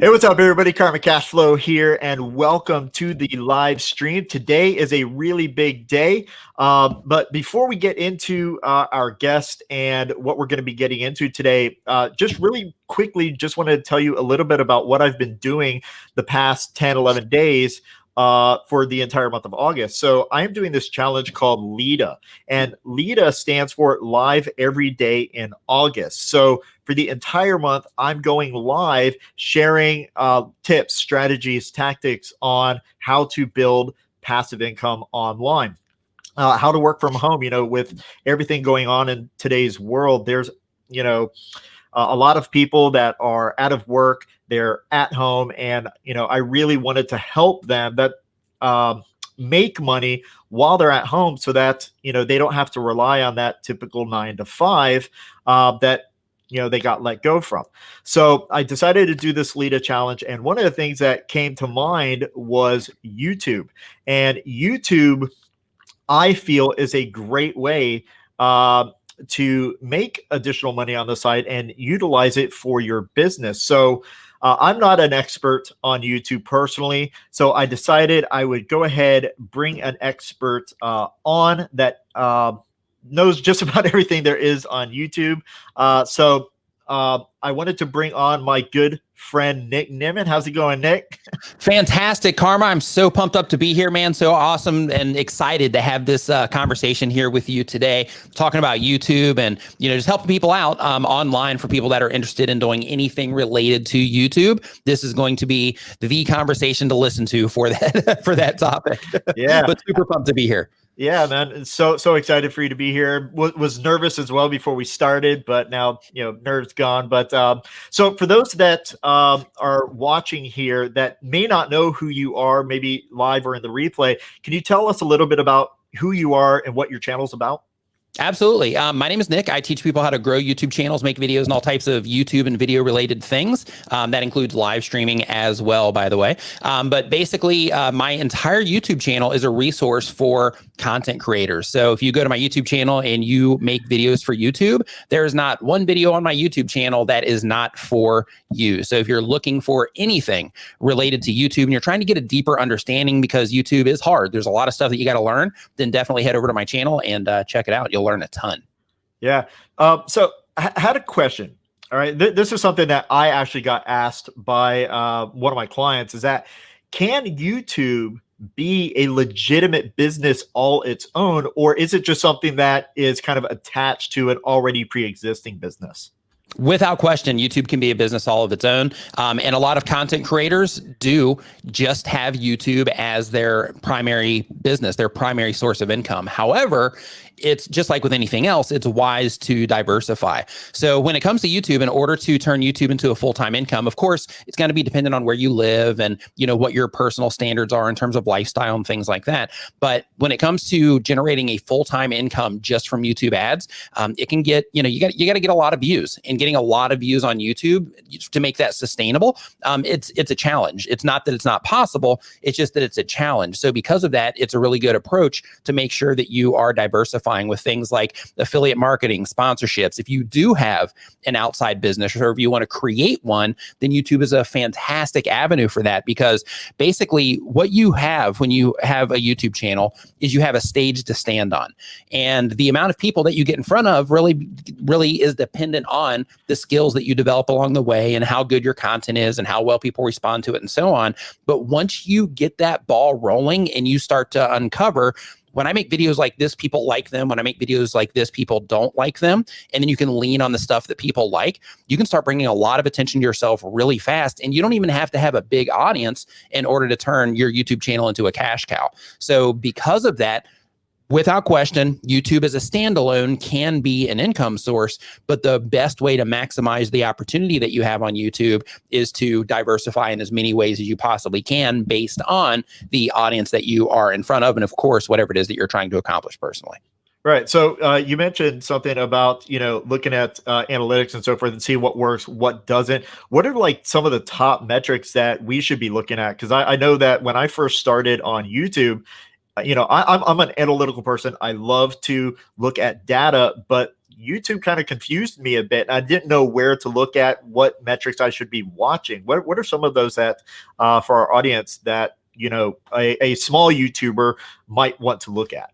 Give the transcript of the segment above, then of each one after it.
Hey, what's up, everybody? Karma Cash Flow here, and welcome to the live stream. Today is a really big day, but before we get into our guest and what we're going to be getting into today, just really quickly, just want to tell you a little bit about what I've been doing the past 10, 11 days for the entire month of August. So I am doing this challenge called LEDA, and LEDA stands for Live Every Day in August. So for the entire month, I'm going live, sharing tips, strategies, tactics on how to build passive income online, how to work from home. You know, with everything going on in today's world, there's, you know, a lot of people that are out of work, they're at home, and, you know, I really wanted to help them that make money while they're at home so that, you know, they don't have to rely on that typical 9 to 5 that, you know, they got let go from. So I decided to do this LEDA challenge. And one of the things that came to mind was YouTube. And YouTube, I feel, is a great way to make additional money on the side and utilize it for your business. So I'm not an expert on YouTube personally, so I decided I would go ahead, bring an expert on that knows just about everything there is on YouTube. So I wanted to bring on my good friend, Nick Nimmin. How's it going, Nick? Fantastic, Karma. I'm so pumped up to be here, man. So awesome and excited to have this conversation here with you today, talking about YouTube and, you know, just helping people out online for people that are interested in doing anything related to YouTube. This is going to be the conversation to listen to for that for that topic. Yeah, but super pumped to be here. Yeah, man. So excited for you to be here. Was nervous as well before we started, but now, you know, nerves gone. But so for those that are watching here that may not know who you are, maybe live or in the replay, can you tell us a little bit about who you are and what your channel's about? Absolutely. My name is Nick. I teach people how to grow YouTube channels, make videos, and all types of YouTube and video related things. That includes live streaming as well, by the way. But basically, my entire YouTube channel is a resource for content creators. So if you go to my YouTube channel and you make videos for YouTube, there is not one video on my YouTube channel that is not for you. So if you're looking for anything related to YouTube and you're trying to get a deeper understanding, because YouTube is hard, there's a lot of stuff that you got to learn, then definitely head over to my channel and check it out. You'll learn a ton. Yeah. So I had a question. All right. This is something that I actually got asked by one of my clients, is that can YouTube be a legitimate business all its own, or is it just something that is kind of attached to an already pre-existing business? Without question, YouTube can be a business all of its own. And a lot of content creators do just have YouTube as their primary business, their primary source of income. However, it's just like with anything else, it's wise to diversify. So when it comes to YouTube, in order to turn YouTube into a full-time income, of course, it's going to be dependent on where you live and, you know, what your personal standards are in terms of lifestyle and things like that. But when it comes to generating a full-time income just from YouTube ads, it can get, you know, you got to get a lot of views, and getting a lot of views on YouTube to make that sustainable, it's a challenge. It's not that it's not possible. It's just that it's a challenge. So because of that, it's a really good approach to make sure that you are diversifying with things like affiliate marketing, sponsorships. If you do have an outside business, or if you want to create one, then YouTube is a fantastic avenue for that, because basically what you have when you have a YouTube channel is you have a stage to stand on. And the amount of people that you get in front of really is dependent on the skills that you develop along the way and how good your content is and how well people respond to it and so on. But once you get that ball rolling and you start to uncover, when I make videos like this, people like them. When I make videos like this, people don't like them. And then you can lean on the stuff that people like. You can start bringing a lot of attention to yourself really fast. And you don't even have to have a big audience in order to turn your YouTube channel into a cash cow. So because of that, without question, YouTube as a standalone can be an income source, but the best way to maximize the opportunity that you have on YouTube is to diversify in as many ways as you possibly can based on the audience that you are in front of, and of course, whatever it is that you're trying to accomplish personally. Right. So you mentioned something about, you know, looking at analytics and so forth and seeing what works, what doesn't. What are like some of the top metrics that we should be looking at? Because I know that when I first started on YouTube, you know, I'm an analytical person. I love to look at data, but YouTube kind of confused me a bit. I didn't know where to look at, what metrics I should be watching. What are some of those that for our audience that, you know, a small YouTuber might want to look at?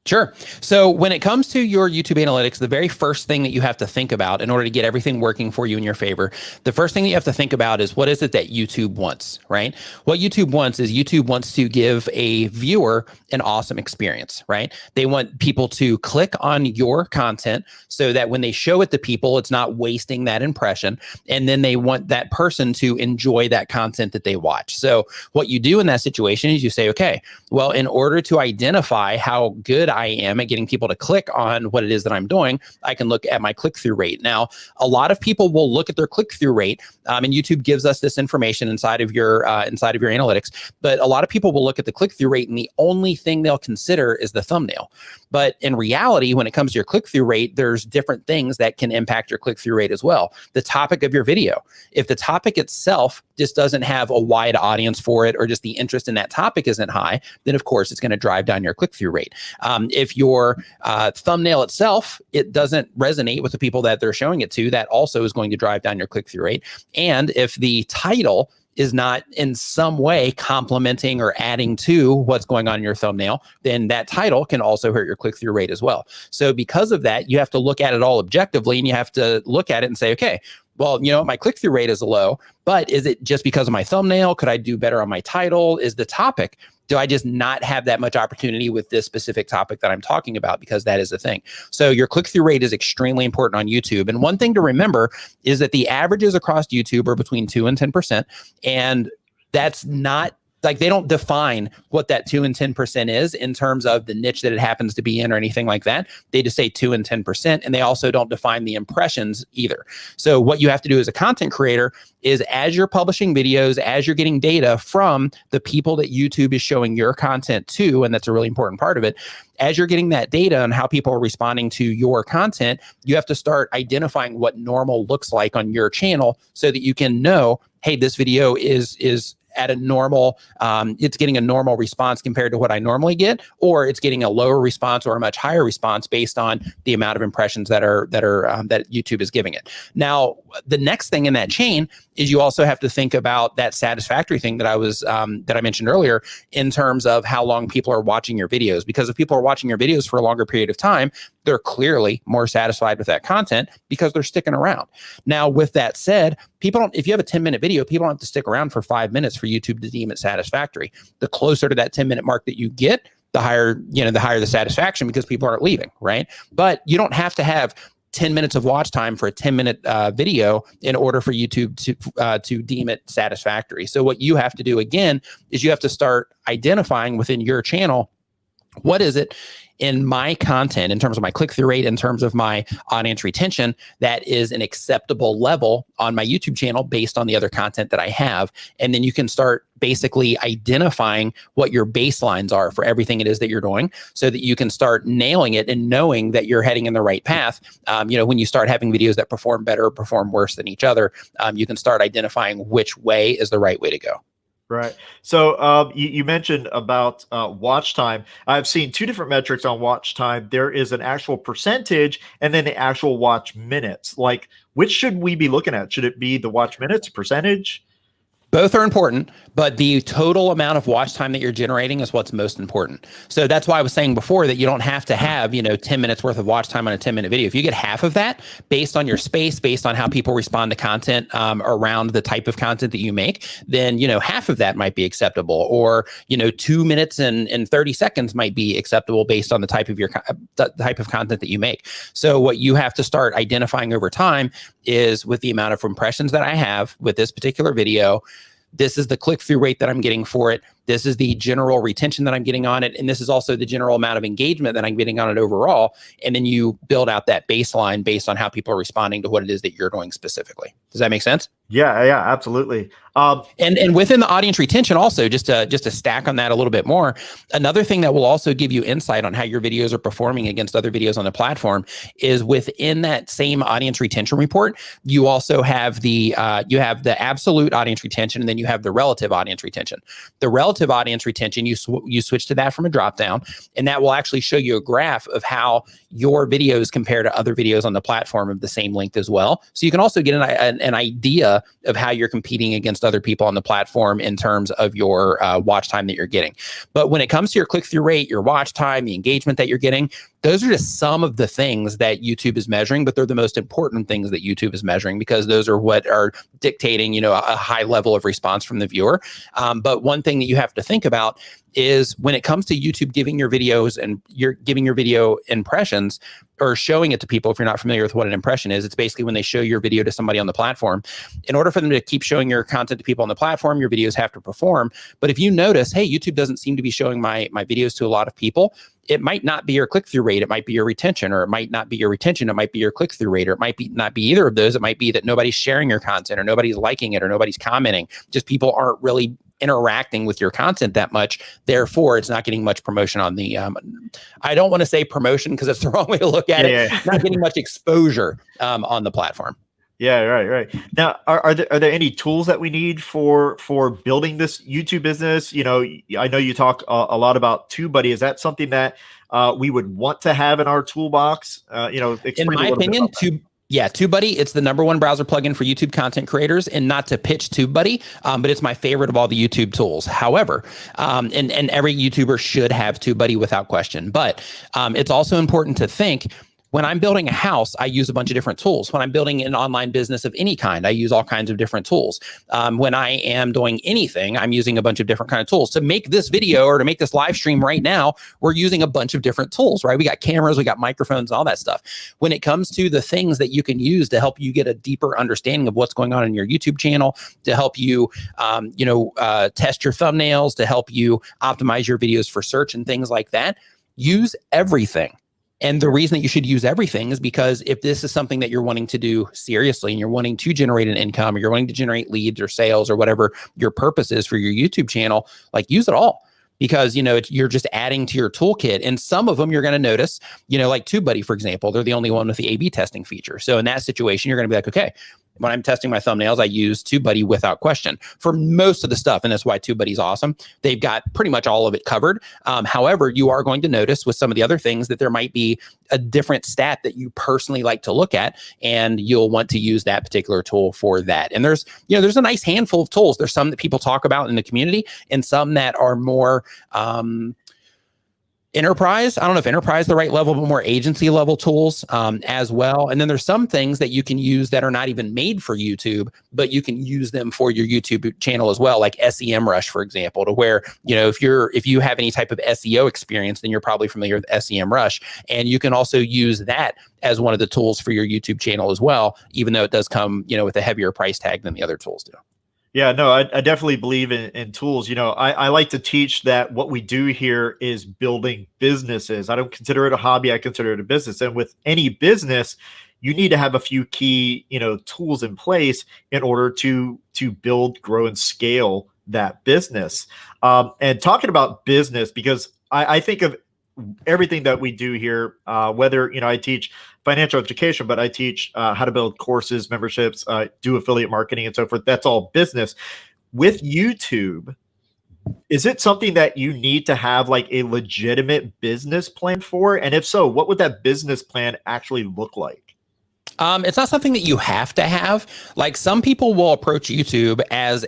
Sure. So when it comes to your YouTube analytics, the very first thing that you have to think about in order to get everything working for you in your favor, the first thing that you have to think about is what is it that YouTube wants, right? What YouTube wants is YouTube wants to give a viewer an awesome experience, right? They want people to click on your content so that when they show it to people, it's not wasting that impression. And then they want that person to enjoy that content that they watch. So what you do in that situation is you say, okay, well, in order to identify how good I am at getting people to click on what it is that I'm doing, I can look at my click-through rate. Now, a lot of people will look at their click-through rate, and YouTube gives us this information inside of your analytics. But a lot of people will look at the click-through rate, and the only thing they'll consider is the thumbnail. But in reality, when it comes to your click-through rate, there's different things that can impact your click-through rate as well. The topic of your video. If the topic itself just doesn't have a wide audience for it, or just the interest in that topic isn't high, then of course it's going to drive down your click-through rate. If your thumbnail itself, it doesn't resonate with the people that they're showing it to, that also is going to drive down your click-through rate. And if the title is not in some way complementing or adding to what's going on in your thumbnail, then that title can also hurt your click-through rate as well. So because of that, you have to look at it all objectively, and you have to look at it and say, okay, well, you know, my click-through rate is low, but is it just because of my thumbnail? Could I do better on my title? Is the topic, do I just not have that much opportunity with this specific topic that I'm talking about? Because that is the thing. So your click-through rate is extremely important on YouTube. And one thing to remember is that the averages across YouTube are between 2 and 10%. And that's not, like, they don't define what that 2 and 10% is in terms of the niche that it happens to be in or anything like that. They just say 2 and 10%, and they also don't define the impressions either. So what you have to do as a content creator is, as you're publishing videos, as you're getting data from the people that YouTube is showing your content to, and that's a really important part of it, as you're getting that data on how people are responding to your content, you have to start identifying what normal looks like on your channel so that you can know, hey, this video is at a normal, it's getting a normal response compared to what I normally get, or it's getting a lower response or a much higher response based on the amount of impressions that YouTube is giving it. Now, the next thing in that chain is you also have to think about that satisfactory thing that I mentioned earlier, in terms of how long people are watching your videos. Because if people are watching your videos for a longer period of time, they're clearly more satisfied with that content because they're sticking around. Now, with that said, if you have a 10-minute video, people don't have to stick around for 5 minutes for YouTube to deem it satisfactory. The closer to that 10-minute mark that you get, the higher the satisfaction, because people aren't leaving, right? But you don't have to have 10 minutes of watch time for a 10-minute video in order for YouTube to deem it satisfactory. So what you have to do, again, is you have to start identifying within your channel, what is it in my content, in terms of my click-through rate, in terms of my audience retention, that is an acceptable level on my YouTube channel based on the other content that I have. And then you can start basically identifying what your baselines are for everything it is that you're doing, so that you can start nailing it and knowing that you're heading in the right path. When you start having videos that perform better or perform worse than each other, you can start identifying which way is the right way to go. Right. So you mentioned about watch time. I've seen two different metrics on watch time. There is an actual percentage and then the actual watch minutes. Like, which should we be looking at? Should it be the watch minutes, percentage? Both are important, but the total amount of watch time that you're generating is what's most important. So that's why I was saying before that you don't have to have, 10 minutes worth of watch time on a 10-minute video. If you get half of that based on your space, based on how people respond to content around the type of content that you make, then, half of that might be acceptable, or, 2 minutes and 30 seconds might be acceptable based on the type of content that you make. So what you have to start identifying over time is, with the amount of impressions that I have with this particular video, this is the click-through rate that I'm getting for it. This is the general retention that I'm getting on it. And this is also the general amount of engagement that I'm getting on it overall. And then you build out that baseline based on how people are responding to what it is that you're doing specifically. Does that make sense? Yeah, absolutely. And within the audience retention also, just to stack on that a little bit more, another thing that will also give you insight on how your videos are performing against other videos on the platform is, within that same audience retention report, you also have the absolute audience retention, and then you have the relative audience retention. The relative relative audience retention, you switch to that from a drop down, and that will actually show you a graph of how your videos compare to other videos on the platform of the same length as well. So you can also get an idea of how you're competing against other people on the platform in terms of your watch time that you're getting. But when it comes to your click-through rate, your watch time, the engagement that you're getting, those are just some of the things that YouTube is measuring, but they're the most important things that YouTube is measuring because those are what are dictating, you know, a high level of response from the viewer. But one thing that you have to think about is when it comes to YouTube giving your videos and you're giving your video impressions or showing it to people, if you're not familiar with what an impression is, it's basically when they show your video to somebody on the platform. In order for them to keep showing your content to people on the platform, your videos have to perform. But if you notice, hey, YouTube doesn't seem to be showing my videos to a lot of people, it might not be your click-through rate, it might be your retention, or it might not be your retention, it might be your click-through rate, or it might be not be either of those. It might be that nobody's sharing your content or nobody's liking it or nobody's commenting. Just people aren't really interacting with your content that much. Therefore, it's not getting much promotion on the, I don't want to say promotion because it's the wrong way to look at it. Not getting much exposure on the platform. Yeah, right. Now, are there any tools that we need for building this YouTube business? You know, I know you talk a lot about TubeBuddy. Is that something that we would want to have in our toolbox? You know, in my opinion, TubeBuddy, it's the #1 browser plugin for YouTube content creators, and not to pitch TubeBuddy, but it's my favorite of all the YouTube tools. However, and every YouTuber should have TubeBuddy without question, but it's also important to think, when I'm building a house, I use a bunch of different tools. When I'm building an online business of any kind, I use all kinds of different tools. When I am doing anything, I'm using a bunch of different kinds of tools. To make this video or to make this live stream right now, we're using a bunch of different tools, right? We got cameras, we got microphones, all that stuff. When it comes to the things that you can use to help you get a deeper understanding of what's going on in your YouTube channel, to help you, test your thumbnails, to help you optimize your videos for search and things like that, use everything. And the reason that you should use everything is because if this is something that you're wanting to do seriously and you're wanting to generate an income, or you're wanting to generate leads or sales or whatever your purpose is for your YouTube channel, like, use it all. Because, you know, you're just adding to your toolkit. And some of them you're going to notice, you know, like TubeBuddy, for example, they're the only one with the A/B testing feature. So in that situation, you're going to be like, okay, when I'm testing my thumbnails, I use TubeBuddy without question for most of the stuff. And that's why TubeBuddy is awesome. They've got pretty much all of it covered. However, you are going to notice with some of the other things that there might be a different stat that you personally like to look at, and you'll want to use that particular tool for that. And there's a nice handful of tools. There's some that people talk about in the community and some that are more, enterprise. I don't know if enterprise is the right level, but more agency level tools as well. And then there's some things that you can use that are not even made for YouTube, but you can use them for your YouTube channel as well, like SEMrush, for example, to where, you know, if you have any type of SEO experience, then you're probably familiar with SEMrush. And you can also use that as one of the tools for your YouTube channel as well, even though it does come, you know, with a heavier price tag than the other tools do. Yeah, no, I definitely believe in tools. You know, I like to teach that what we do here is building businesses. I don't consider it a hobby. I consider it a business. And with any business, you need to have a few key, you know, tools in place in order to build, grow, and scale that business. And talking about business, because I think of everything that we do here, whether, you know, I teach financial education, but I teach how to build courses, memberships, do affiliate marketing and so forth. That's all business. With YouTube, is it something that you need to have like a legitimate business plan for? And if so, what would that business plan actually look like? It's not something that you have to have. Like, some people will approach YouTube as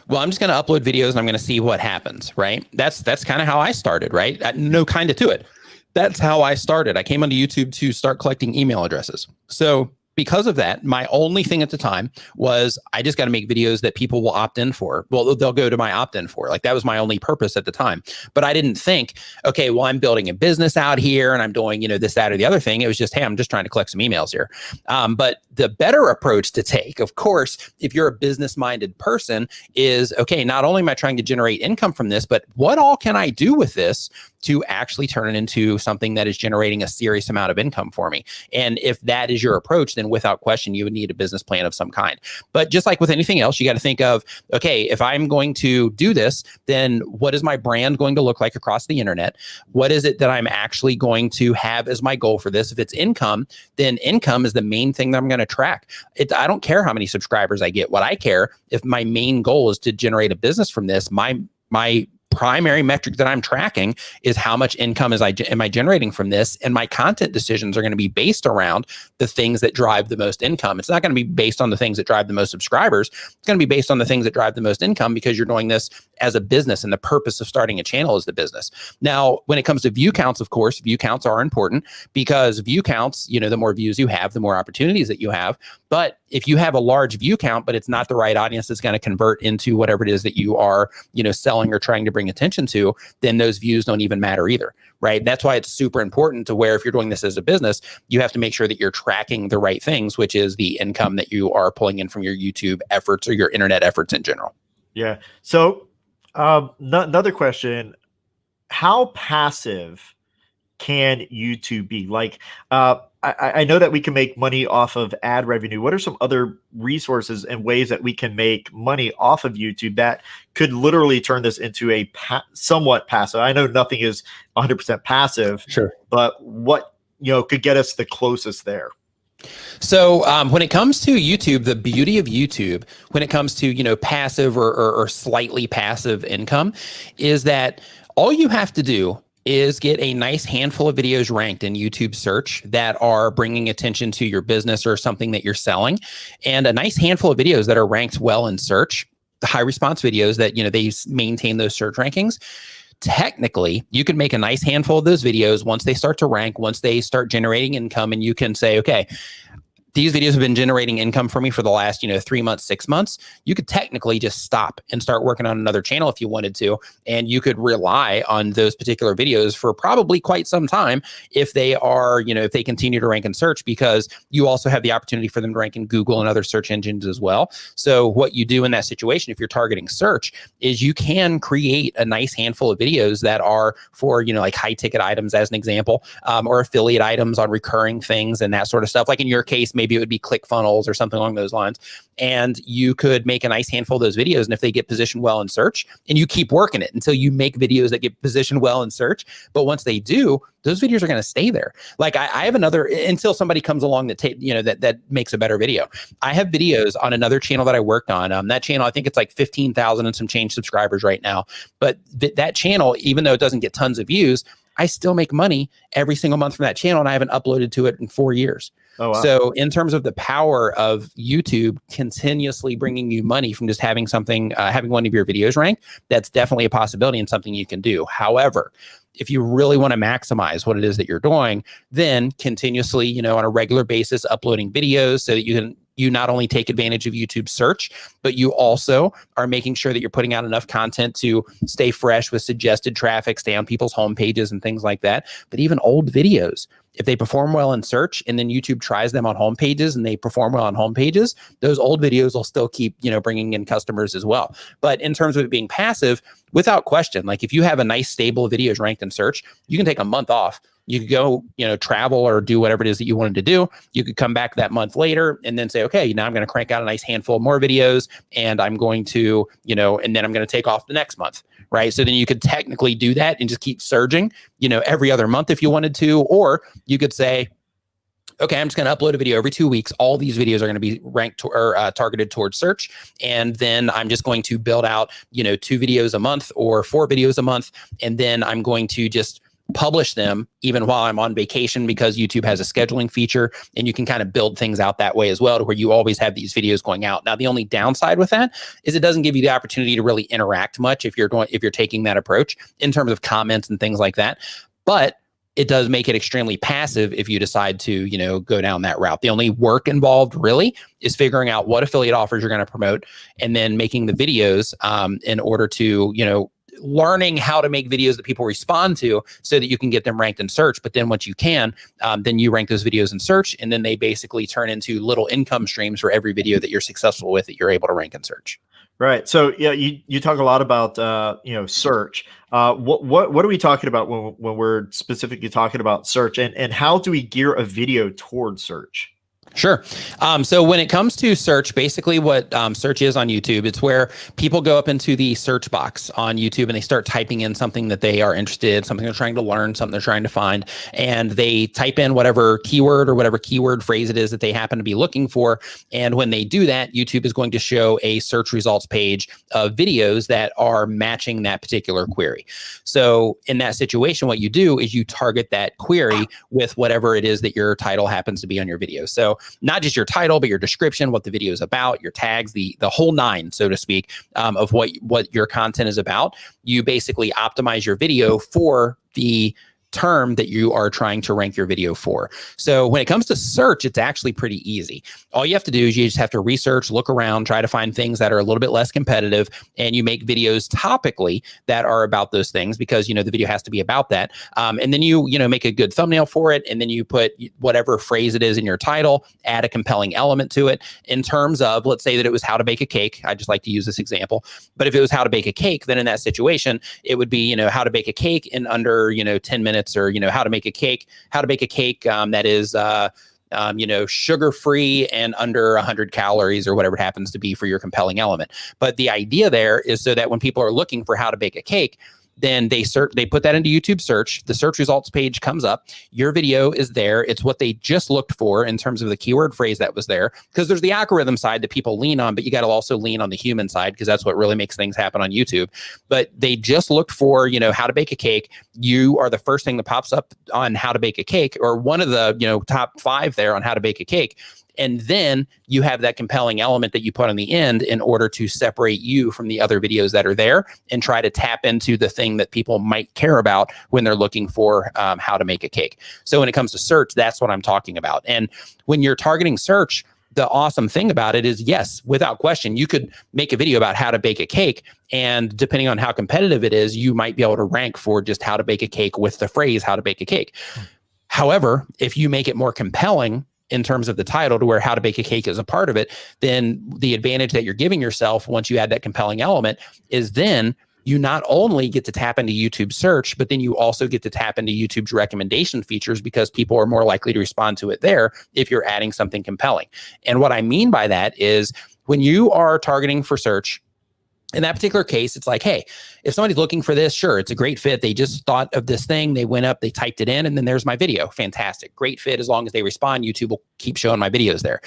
well, I'm just going to upload videos and I'm going to see what happens, right? That's kind of how I started, right? No kind of to it. That's how I started. I came onto YouTube to start collecting email addresses. So because of that, my only thing at the time was I just got to make videos that people will opt in for. Well, they'll go to my opt-in for. Like, that was my only purpose at the time. But I didn't think, okay, well, I'm building a business out here and I'm doing, you know, this, that, or the other thing. It was just, hey, I'm just trying to collect some emails here. But the better approach to take, of course, if you're a business-minded person, is, okay, not only am I trying to generate income from this, but what all can I do with this to actually turn it into something that is generating a serious amount of income for me? And if that is your approach, then without question, you would need a business plan of some kind. But just like with anything else, you got to think of, okay, if I'm going to do this, then what is my brand going to look like across the internet? What is it that I'm actually going to have as my goal for this? If it's income, then income is the main thing that I'm going to track. I don't care how many subscribers I get. What I care, if my main goal is to generate a business from this, my my primary metric that I'm tracking is how much income am I generating from this, and my content decisions are going to be based around the things that drive the most income. It's not going to be based on the things that drive the most subscribers. It's going to be based on the things that drive the most income, because you're doing this as a business, and the purpose of starting a channel is the business. Now, when it comes to view counts, of course, view counts are important, because view counts, the more views you have, the more opportunities that you have. But if you have a large view count, but it's not the right audience that's going to convert into whatever it is that you are, selling or trying to bring attention to, then those views don't even matter either, right? That's why it's super important to where, if you're doing this as a business, you have to make sure that you're tracking the right things, which is the income that you are pulling in from your YouTube efforts or your internet efforts in general. Yeah. So another question, how passive can YouTube be? Like, I know that we can make money off of ad revenue. What are some other resources and ways that we can make money off of YouTube that could literally turn this into a somewhat passive? I know nothing is 100% passive, sure, but what could get us the closest there? So when it comes to YouTube, the beauty of YouTube, when it comes to passive or slightly passive income, is that all you have to do is get a nice handful of videos ranked in YouTube search that are bringing attention to your business or something that you're selling, and a nice handful of videos that are ranked well in search, the high response videos that, they maintain those search rankings. Technically, you can make a nice handful of those videos once they start to rank, once they start generating income, and you can say, okay, these videos have been generating income for me for the last, 3 months, 6 months. You could technically just stop and start working on another channel if you wanted to. And you could rely on those particular videos for probably quite some time if they are, if they continue to rank in search, because you also have the opportunity for them to rank in Google and other search engines as well. So what you do in that situation, if you're targeting search, is you can create a nice handful of videos that are for, like high ticket items as an example, or affiliate items on recurring things and that sort of stuff. Like in your case, maybe it would be ClickFunnels or something along those lines. And you could make a nice handful of those videos. And if they get positioned well in search, and you keep working it until you make videos that get positioned well in search. But once they do, those videos are going to stay there. Like I have another, until somebody comes along that that makes a better video. I have videos on another channel that I worked on. That channel, I think it's like 15,000 and some change subscribers right now. But that channel, even though it doesn't get tons of views, I still make money every single month from that channel, and I haven't uploaded to it in 4 years. Oh, wow. So in terms of the power of YouTube continuously bringing you money from just having something, having one of your videos ranked, that's definitely a possibility and something you can do. However, if you really want to maximize what it is that you're doing, then continuously, on a regular basis, uploading videos so that you not only take advantage of YouTube search, but you also are making sure that you're putting out enough content to stay fresh with suggested traffic, stay on people's home pages and things like that. But even old videos, if they perform well in search and then YouTube tries them on home pages and they perform well on home pages, those old videos will still keep, bringing in customers as well. But in terms of it being passive, without question, like if you have a nice stable of videos ranked in search, you can take a month off. You could go, travel or do whatever it is that you wanted to do. You could come back that month later and then say, okay, now I'm going to crank out a nice handful of more videos, and I'm going to, and then I'm going to take off the next month, right? So then you could technically do that and just keep surging, every other month if you wanted to, or you could say, okay, I'm just going to upload a video every 2 weeks. All these videos are going to be ranked or targeted towards search. And then I'm just going to build out, 2 videos a month or 4 videos a month. And then I'm going to just publish them even while I'm on vacation, because YouTube has a scheduling feature and you can kind of build things out that way as well, to where you always have these videos going out. Now, the only downside with that is it doesn't give you the opportunity to really interact much if you're taking that approach in terms of comments and things like that. But it does make it extremely passive if you decide to, go down that route. The only work involved really is figuring out what affiliate offers you're going to promote, and then making the videos in order to, learning how to make videos that people respond to so that you can get them ranked in search. But then once you can, then you rank those videos in search, and then they basically turn into little income streams for every video that you're successful with that you're able to rank in search. Right. So yeah, you talk a lot about search. What are we talking about when we're specifically talking about search, and how do we gear a video towards search? Sure. So when it comes to search, basically what search is on YouTube, it's where people go up into the search box on YouTube and they start typing in something that they are interested in, something they're trying to learn, something they're trying to find, and they type in whatever keyword or whatever keyword phrase it is that they happen to be looking for. And when they do that, YouTube is going to show a search results page of videos that are matching that particular query. So in that situation, what you do is you target that query with whatever it is that your title happens to be on your video. So not just your title, but your description, what the video is about, your tags, the whole nine, so to speak, of what your content is about. You basically optimize your video for the term that you are trying to rank your video for. So when it comes to search, it's actually pretty easy. All you have to do is you just have to research, look around, try to find things that are a little bit less competitive, and you make videos topically that are about those things because, the video has to be about that. And then you make a good thumbnail for it, and then you put whatever phrase it is in your title, add a compelling element to it in terms of, let's say that it was how to bake a cake. I just like to use this example. But if it was how to bake a cake, then in that situation, it would be, how to bake a cake in under, 10 minutes, or how to bake a cake that is sugar-free and under 100 calories or whatever it happens to be for your compelling element. But the idea there is so that when people are looking for how to bake a cake, then they put that into YouTube search. The search results page comes up. Your video is there. It's what they just looked for in terms of the keyword phrase that was there. Because there's the algorithm side that people lean on, but you got to also lean on the human side because that's what really makes things happen on YouTube. But they just looked for, how to bake a cake. You are the first thing that pops up on how to bake a cake, or one of the, top 5 there on how to bake a cake. And then you have that compelling element that you put on the end in order to separate you from the other videos that are there and try to tap into the thing that people might care about when they're looking for how to make a cake. So when it comes to search, that's what I'm talking about. And when you're targeting search, the awesome thing about it is, yes, without question, you could make a video about how to bake a cake. And depending on how competitive it is, you might be able to rank for just how to bake a cake with the phrase how to bake a cake. However, if you make it more compelling in terms of the title to where how to bake a cake is a part of it, then the advantage that you're giving yourself once you add that compelling element is then you not only get to tap into YouTube search, but then you also get to tap into YouTube's recommendation features because people are more likely to respond to it there if you're adding something compelling. And what I mean by that is when you are targeting for search, in that particular case, it's like, hey, if somebody's looking for this, sure, it's a great fit. They just thought of this thing. They went up, they typed it in, and then there's my video. Fantastic. Great fit. As long as they respond, YouTube will keep showing my videos there.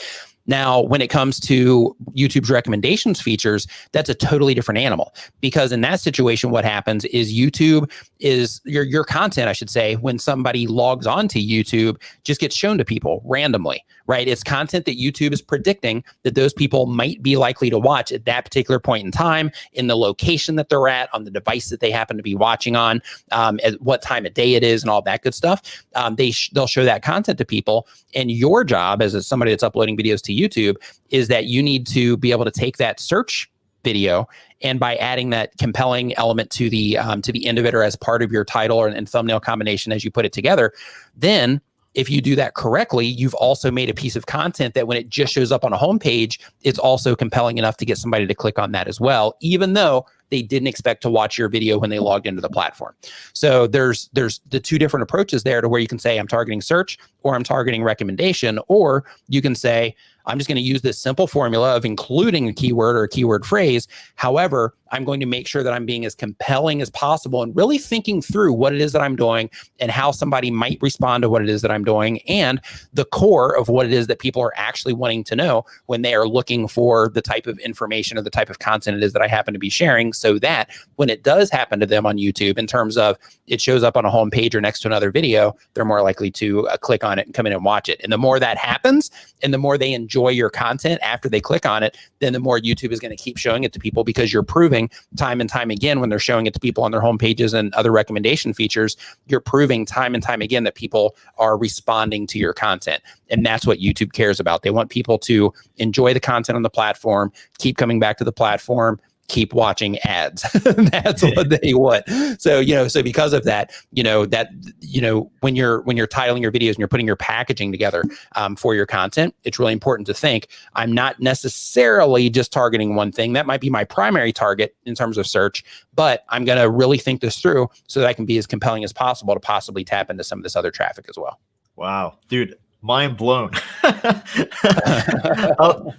Now, when it comes to YouTube's recommendations features, that's a totally different animal because in that situation, what happens is YouTube is your content, I should say, when somebody logs on to YouTube, just gets shown to people randomly, right? It's content that YouTube is predicting that those people might be likely to watch at that particular point in time, in the location that they're at, on the device that they happen to be watching on, at what time of day it is, and all that good stuff. They'll show that content to people, and your job as somebody that's uploading videos to YouTube is that you need to be able to take that search video and by adding that compelling element to the end of it or as part of your title and thumbnail combination as you put it together, then if you do that correctly, you've also made a piece of content that when it just shows up on a homepage, it's also compelling enough to get somebody to click on that as well, even though they didn't expect to watch your video when they logged into the platform. So there's the two different approaches there to where you can say, I'm targeting search or I'm targeting recommendation, or you can say, I'm just going to use this simple formula of including a keyword or a keyword phrase. However, I'm going to make sure that I'm being as compelling as possible and really thinking through what it is that I'm doing and how somebody might respond to what it is that I'm doing and the core of what it is that people are actually wanting to know when they are looking for the type of information or the type of content it is that I happen to be sharing, so that when it does happen to them on YouTube in terms of it shows up on a home page or next to another video, they're more likely to click on it and come in and watch it. And the more that happens and the more they enjoy your content after they click on it, then the more YouTube is going to keep showing it to people because you're proving time and time again when they're showing it to people on their home pages and other recommendation features, you're proving time and time again that people are responding to your content. And that's what YouTube cares about. They want people to enjoy the content on the platform, keep coming back to the platform, keep watching ads. That's what they want. So, so because of that, when you're titling your videos and you're putting your packaging together for your content, it's really important to think, I'm not necessarily just targeting one thing. That might be my primary target in terms of search, but I'm going to really think this through so that I can be as compelling as possible to possibly tap into some of this other traffic as well. Wow, dude. Mind blown.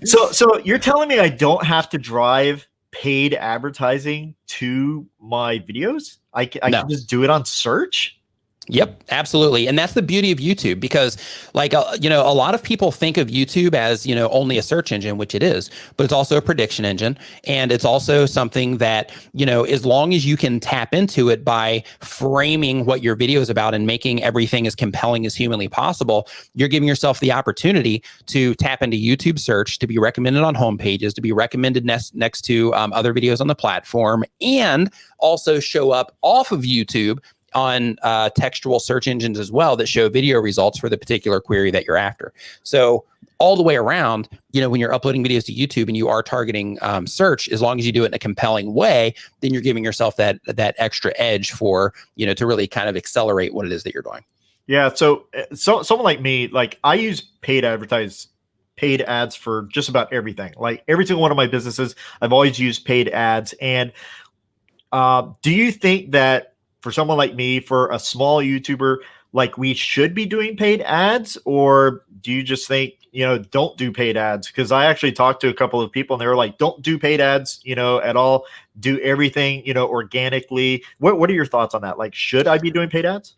So you're telling me I don't have to drive paid advertising to my videos? I No. can just do it on search? Yep, absolutely. And that's the beauty of YouTube, because like, a lot of people think of YouTube as, only a search engine, which it is, but it's also a prediction engine. And it's also something that, as long as you can tap into it by framing what your video is about and making everything as compelling as humanly possible, you're giving yourself the opportunity to tap into YouTube search, to be recommended on homepages, to be recommended next to other videos on the platform, and also show up off of YouTube on textual search engines as well that show video results for the particular query that you're after. So all the way around, when you're uploading videos to YouTube and you are targeting search, as long as you do it in a compelling way, then you're giving yourself that extra edge for, to really kind of accelerate what it is that you're doing. Yeah. So someone like me, like I use paid ads for just about everything. Like every single one of my businesses, I've always used paid ads. And do you think that for someone like me, for a small YouTuber, like we should be doing paid ads, or do you just think, don't do paid ads? Because I actually talked to a couple of people and they were like, don't do paid ads, at all. Do everything, organically. What are your thoughts on that? Like, should I be doing paid ads?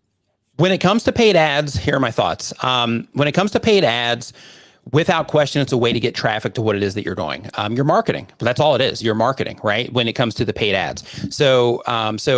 When it comes to paid ads, here are my thoughts. When it comes to paid ads, without question, it's a way to get traffic to what it is that you're doing. You're marketing, but that's all it is. You're marketing, right? When it comes to the paid ads. So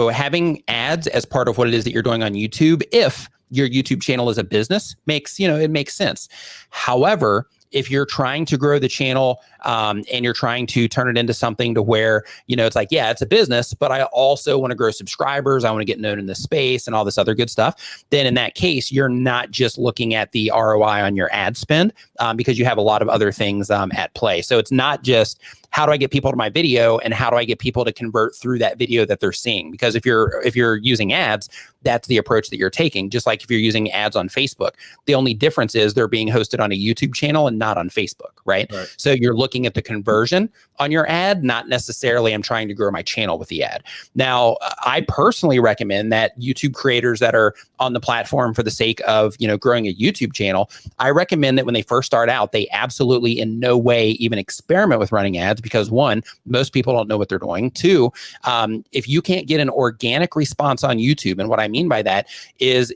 having ads as part of what it is that you're doing on YouTube, if your YouTube channel is a business, it makes sense. However, if you're trying to grow the channel and you're trying to turn it into something to where, it's like, yeah, it's a business, but I also want to grow subscribers. I want to get known in this space and all this other good stuff. Then in that case, you're not just looking at the ROI on your ad spend because you have a lot of other things at play. So it's not just, how do I get people to my video and how do I get people to convert through that video that they're seeing? Because if you're using ads, that's the approach that you're taking. Just like if you're using ads on Facebook, the only difference is they're being hosted on a YouTube channel and not on Facebook, right? So you're looking at the conversion on your ad, not necessarily I'm trying to grow my channel with the ad. Now, I personally recommend that YouTube creators that are on the platform for the sake of, growing a YouTube channel, I recommend that when they first start out, they absolutely in no way even experiment with running ads, because one, most people don't know what they're doing. Two, if you can't get an organic response on YouTube, and what I mean by that is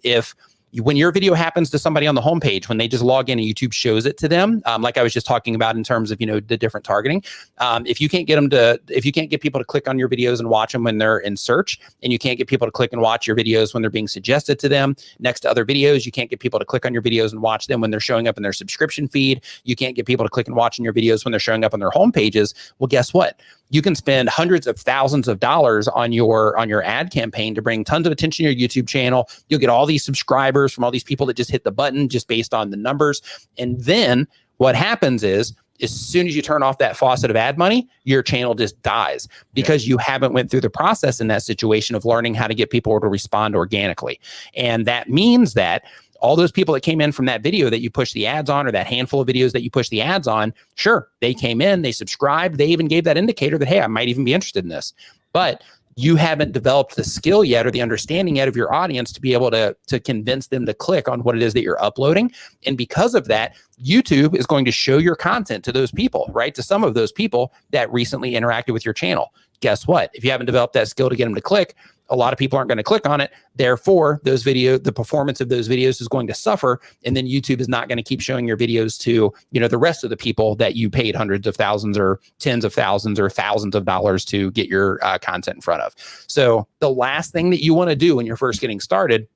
when your video happens to somebody on the homepage, when they just log in and YouTube shows it to them, like I was just talking about in terms of, the different targeting, if you can't get people to click on your videos and watch them when they're in search, and you can't get people to click and watch your videos when they're being suggested to them next to other videos, you can't get people to click on your videos and watch them when they're showing up in their subscription feed, you can't get people to click and watch your videos when they're showing up on their homepages. Well, guess what? You can spend hundreds of thousands of dollars on your ad campaign to bring tons of attention to your YouTube channel. You'll get all these subscribers from all these people that just hit the button just based on the numbers. And then what happens is, as soon as you turn off that faucet of ad money, your channel just dies because you haven't went through the process in that situation of learning how to get people to respond organically. And that means that all those people that came in from that video that you push the ads on, or that handful of videos that you push the ads on, sure, they came in, they subscribed, they even gave that indicator that, hey, I might even be interested in this. But you haven't developed the skill yet or the understanding yet of your audience to be able to convince them to click on what it is that you're uploading. And because of that, YouTube is going to show your content to those people, right? To some of those people that recently interacted with your channel. Guess what? If you haven't developed that skill to get them to click, a lot of people aren't going to click on it. Therefore, the performance of those videos is going to suffer. And then YouTube is not going to keep showing your videos to, the rest of the people that you paid hundreds of thousands or tens of thousands or thousands of dollars to get your content in front of. So the last thing that you want to do when you're first getting started,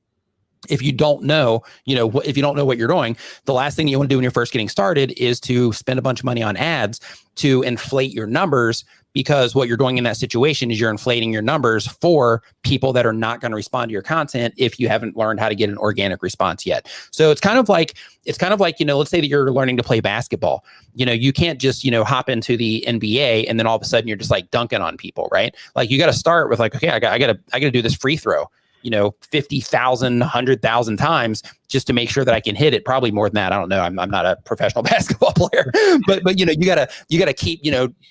if you don't know, if you don't know what you're doing, the last thing you want to do when you're first getting started is to spend a bunch of money on ads to inflate your numbers, because what you're doing in that situation is you're inflating your numbers for people that are not going to respond to your content if you haven't learned how to get an organic response yet. So it's kind of like, let's say that you're learning to play basketball. You can't just, hop into the NBA and then all of a sudden you're just like dunking on people, right? Like you got to start with like, okay, I got to do this free throw, 50,000, 100,000 times just to make sure that I can hit it. Probably more than that. I don't know. I'm not a professional basketball player, but you gotta keep,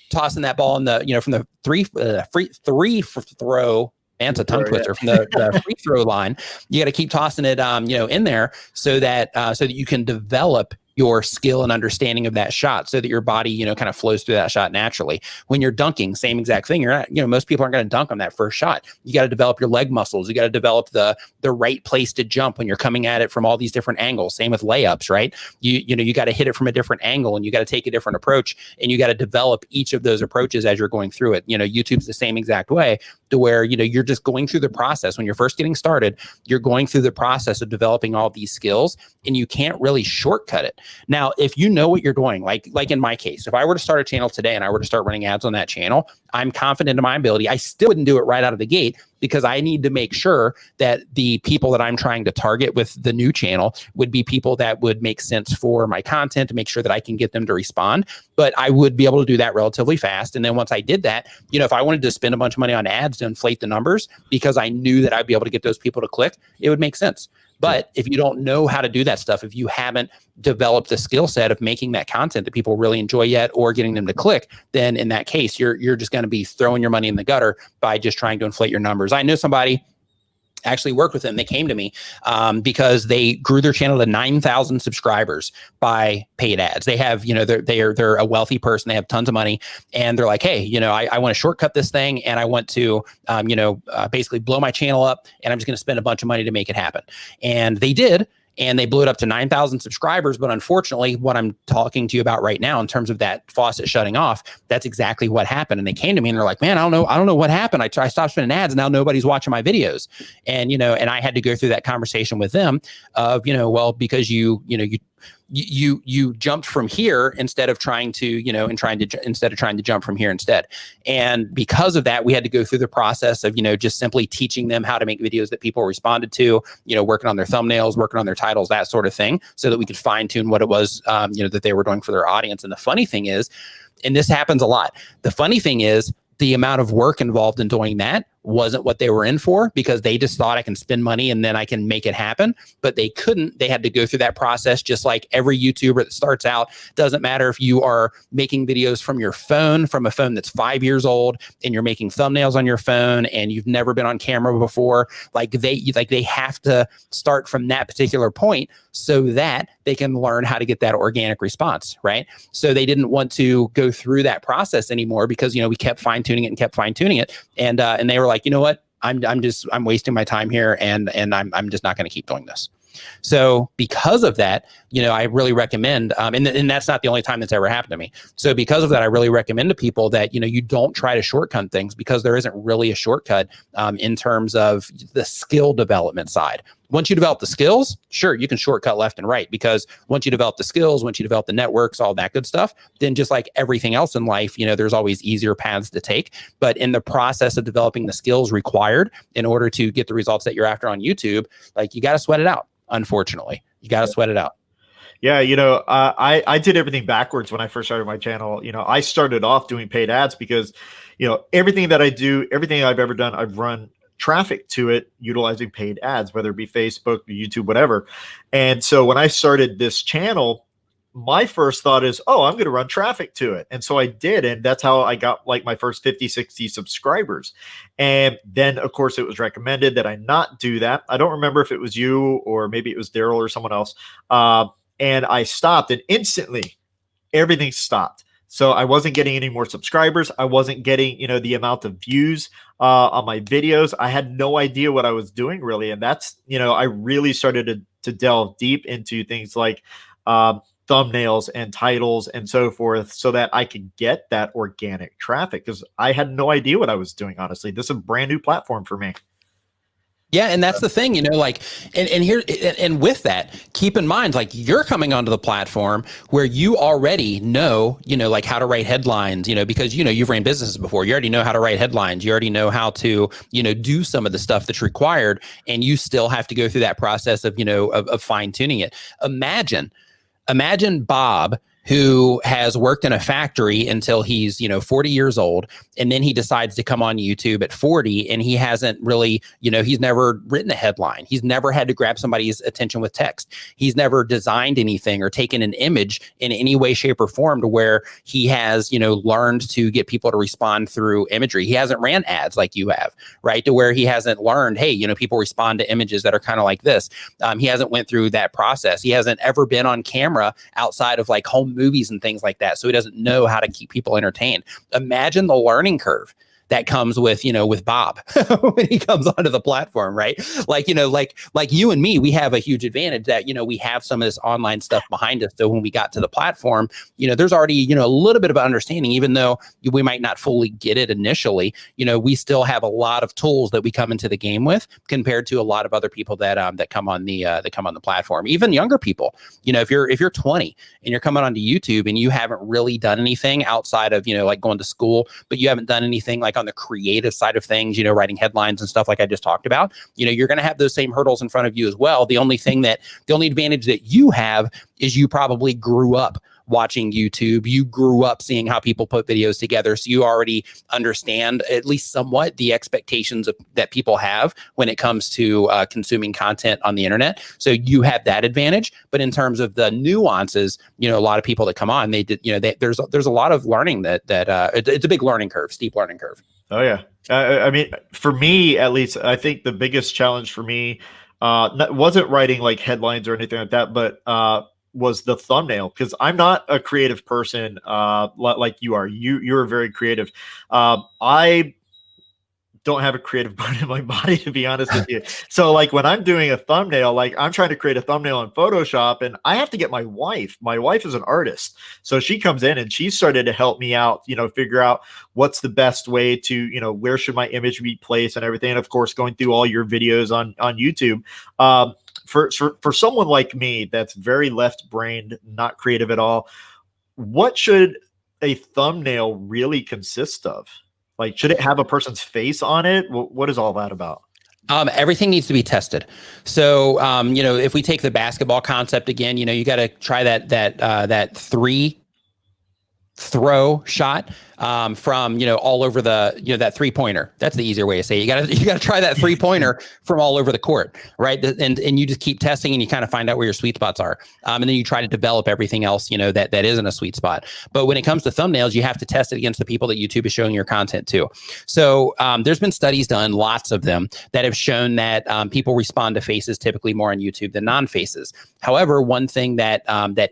tossing that ball in the, from the free throw Man, it's a tongue twister from the free throw line. You got to keep tossing it, in there so that you can develop your skill and understanding of that shot so that your body, kind of flows through that shot naturally. When you're dunking, same exact thing. You're not, most people aren't going to dunk on that first shot. You got to develop your leg muscles. You got to develop the right place to jump when you're coming at it from all these different angles. Same with layups, right? You got to hit it from a different angle and you got to take a different approach and you got to develop each of those approaches as you're going through it. YouTube's the same exact way to where, you're just going through the process. When you're first getting started, you're going through the process of developing all these skills and you can't really shortcut it. Now, if you know what you're doing, like in my case, if I were to start a channel today and I were to start running ads on that channel, I'm confident in my ability. I still wouldn't do it right out of the gate because I need to make sure that the people that I'm trying to target with the new channel would be people that would make sense for my content to make sure that I can get them to respond. But I would be able to do that relatively fast. And then once I did that, if I wanted to spend a bunch of money on ads to inflate the numbers because I knew that I'd be able to get those people to click, it would make sense. But if you don't know how to do that stuff, if you haven't developed the skill set of making that content that people really enjoy yet or getting them to click, then in that case, you're just going to be throwing your money in the gutter by just trying to inflate your numbers. I know somebody actually worked with them. They came to me because they grew their channel to 9,000 subscribers by paid ads. They have, they're a wealthy person. They have tons of money and they're like, hey, I want to shortcut this thing and I want to, basically blow my channel up and I'm just going to spend a bunch of money to make it happen. And they did. And they blew it up to 9,000 subscribers. But unfortunately, what I'm talking to you about right now in terms of that faucet shutting off, that's exactly what happened. And they came to me and they're like, man, I don't know what happened. I stopped spending ads and now nobody's watching my videos. And, and I had to go through that conversation with them of, well, because you jumped from here instead of trying to, instead of trying to jump from here instead. And because of that, we had to go through the process of, just simply teaching them how to make videos that people responded to, working on their thumbnails, working on their titles, that sort of thing, so that we could fine tune what it was, that they were doing for their audience. And the funny thing is, and this happens a lot, the funny thing is the amount of work involved in doing that wasn't what they were in for because they just thought I can spend money and then I can make it happen, but they couldn't. They had to go through that process just like every YouTuber that starts out. Doesn't matter if you are making videos from your phone, from a phone that's 5 years old and you're making thumbnails on your phone and you've never been on camera before, they have to start from that particular point so that they can learn how to get that organic response, right? So they didn't want to go through that process anymore because, we kept fine tuning it and they were like, you know what, I'm wasting my time here and I'm just not going to keep doing this. So because of that, I really recommend, and that's not the only time that's ever happened to me. So because of that, I really recommend to people that, you don't try to shortcut things because there isn't really a shortcut in terms of the skill development side. Once you develop the skills, sure, you can shortcut left and right because once you develop the skills, once you develop the networks, all that good stuff, then just like everything else in life, there's always easier paths to take. But in the process of developing the skills required in order to get the results that you're after on YouTube, you got to sweat it out. Unfortunately, you got to sweat it out. Yeah, I did everything backwards when I first started my channel. I started off doing paid ads because, everything that I do, everything I've ever done, I've run traffic to it utilizing paid ads, whether it be Facebook, YouTube, whatever. And so when I started this channel, my first thought is, oh, I'm going to run traffic to it. And so I did. And that's how I got my first 50, 60 subscribers. And then, of course, it was recommended that I not do that. I don't remember if it was you or maybe it was Daryl or someone else. And I stopped and instantly everything stopped. So I wasn't getting any more subscribers. I wasn't getting, the amount of views on my videos. I had no idea what I was doing really. And that's, I really started to delve deep into things like thumbnails and titles and so forth so that I could get that organic traffic because I had no idea what I was doing, honestly. This is a brand new platform for me. Yeah. And that's the thing, and with that, keep in mind, you're coming onto the platform where you already know, how to write headlines, because, you've ran businesses before. You already know how to write headlines. You already know how to, do some of the stuff that's required. And you still have to go through that process of, of fine tuning it. Imagine Bob who has worked in a factory until he's, 40 years old. And then he decides to come on YouTube at 40, and he hasn't really, he's never written a headline. He's never had to grab somebody's attention with text. He's never designed anything or taken an image in any way, shape, or form to where he has, learned to get people to respond through imagery. He hasn't ran ads like you have, right? To where he hasn't learned, hey, people respond to images that are kind of like this. He hasn't went through that process. He hasn't ever been on camera outside of like home movies and things like that. So he doesn't know how to keep people entertained. Imagine the learning curve that comes with, with Bob when he comes onto the platform, right? Like you and me, we have a huge advantage that, we have some of this online stuff behind us. So when we got to the platform, there's already, a little bit of understanding, even though we might not fully get it initially, we still have a lot of tools that we come into the game with compared to a lot of other people that come on the platform, even younger people. If you're 20 and you're coming onto YouTube and you haven't really done anything outside of, like going to school, but you haven't done anything like on the creative side of things, writing headlines and stuff like I just talked about, you're going to have those same hurdles in front of you as well. The only advantage that you have is you probably grew up watching YouTube. You grew up seeing how people put videos together. So you already understand at least somewhat the expectations that people have when it comes to consuming content on the internet. So you have that advantage. But in terms of the nuances, a lot of people that come on, there's a lot of learning that it's a big learning curve, steep learning curve. Oh yeah. I mean, for me, at least, I think the biggest challenge for me wasn't writing like headlines or anything like that, but was the thumbnail, because I'm not a creative person like you are. You're very creative. I don't have a creative bone in my body, to be honest with you. So like when I'm doing a thumbnail, like I'm trying to create a thumbnail in Photoshop, and I have to get my wife. My wife is an artist. So she comes in and she started to help me out, figure out what's the best way to, where should my image be placed and everything. And of course, going through all your videos on YouTube. For someone like me that's very left-brained, not creative at all, what should a thumbnail really consist of? Like, should it have a person's face on it? What is all that about? Everything needs to be tested. So, if we take the basketball concept again, you got to try that 3-throw shot from all over the that 3-pointer. That's the easier way to say it. You gotta try that 3-pointer from all over the court, right? And you just keep testing, and you kind of find out where your sweet spots are, and then you try to develop everything else that isn't a sweet spot. But when it comes to thumbnails, you have to test it against the people that YouTube is showing your content to. So there's been studies done, lots of them, that have shown that people respond to faces typically more on YouTube than non-faces. However, one thing that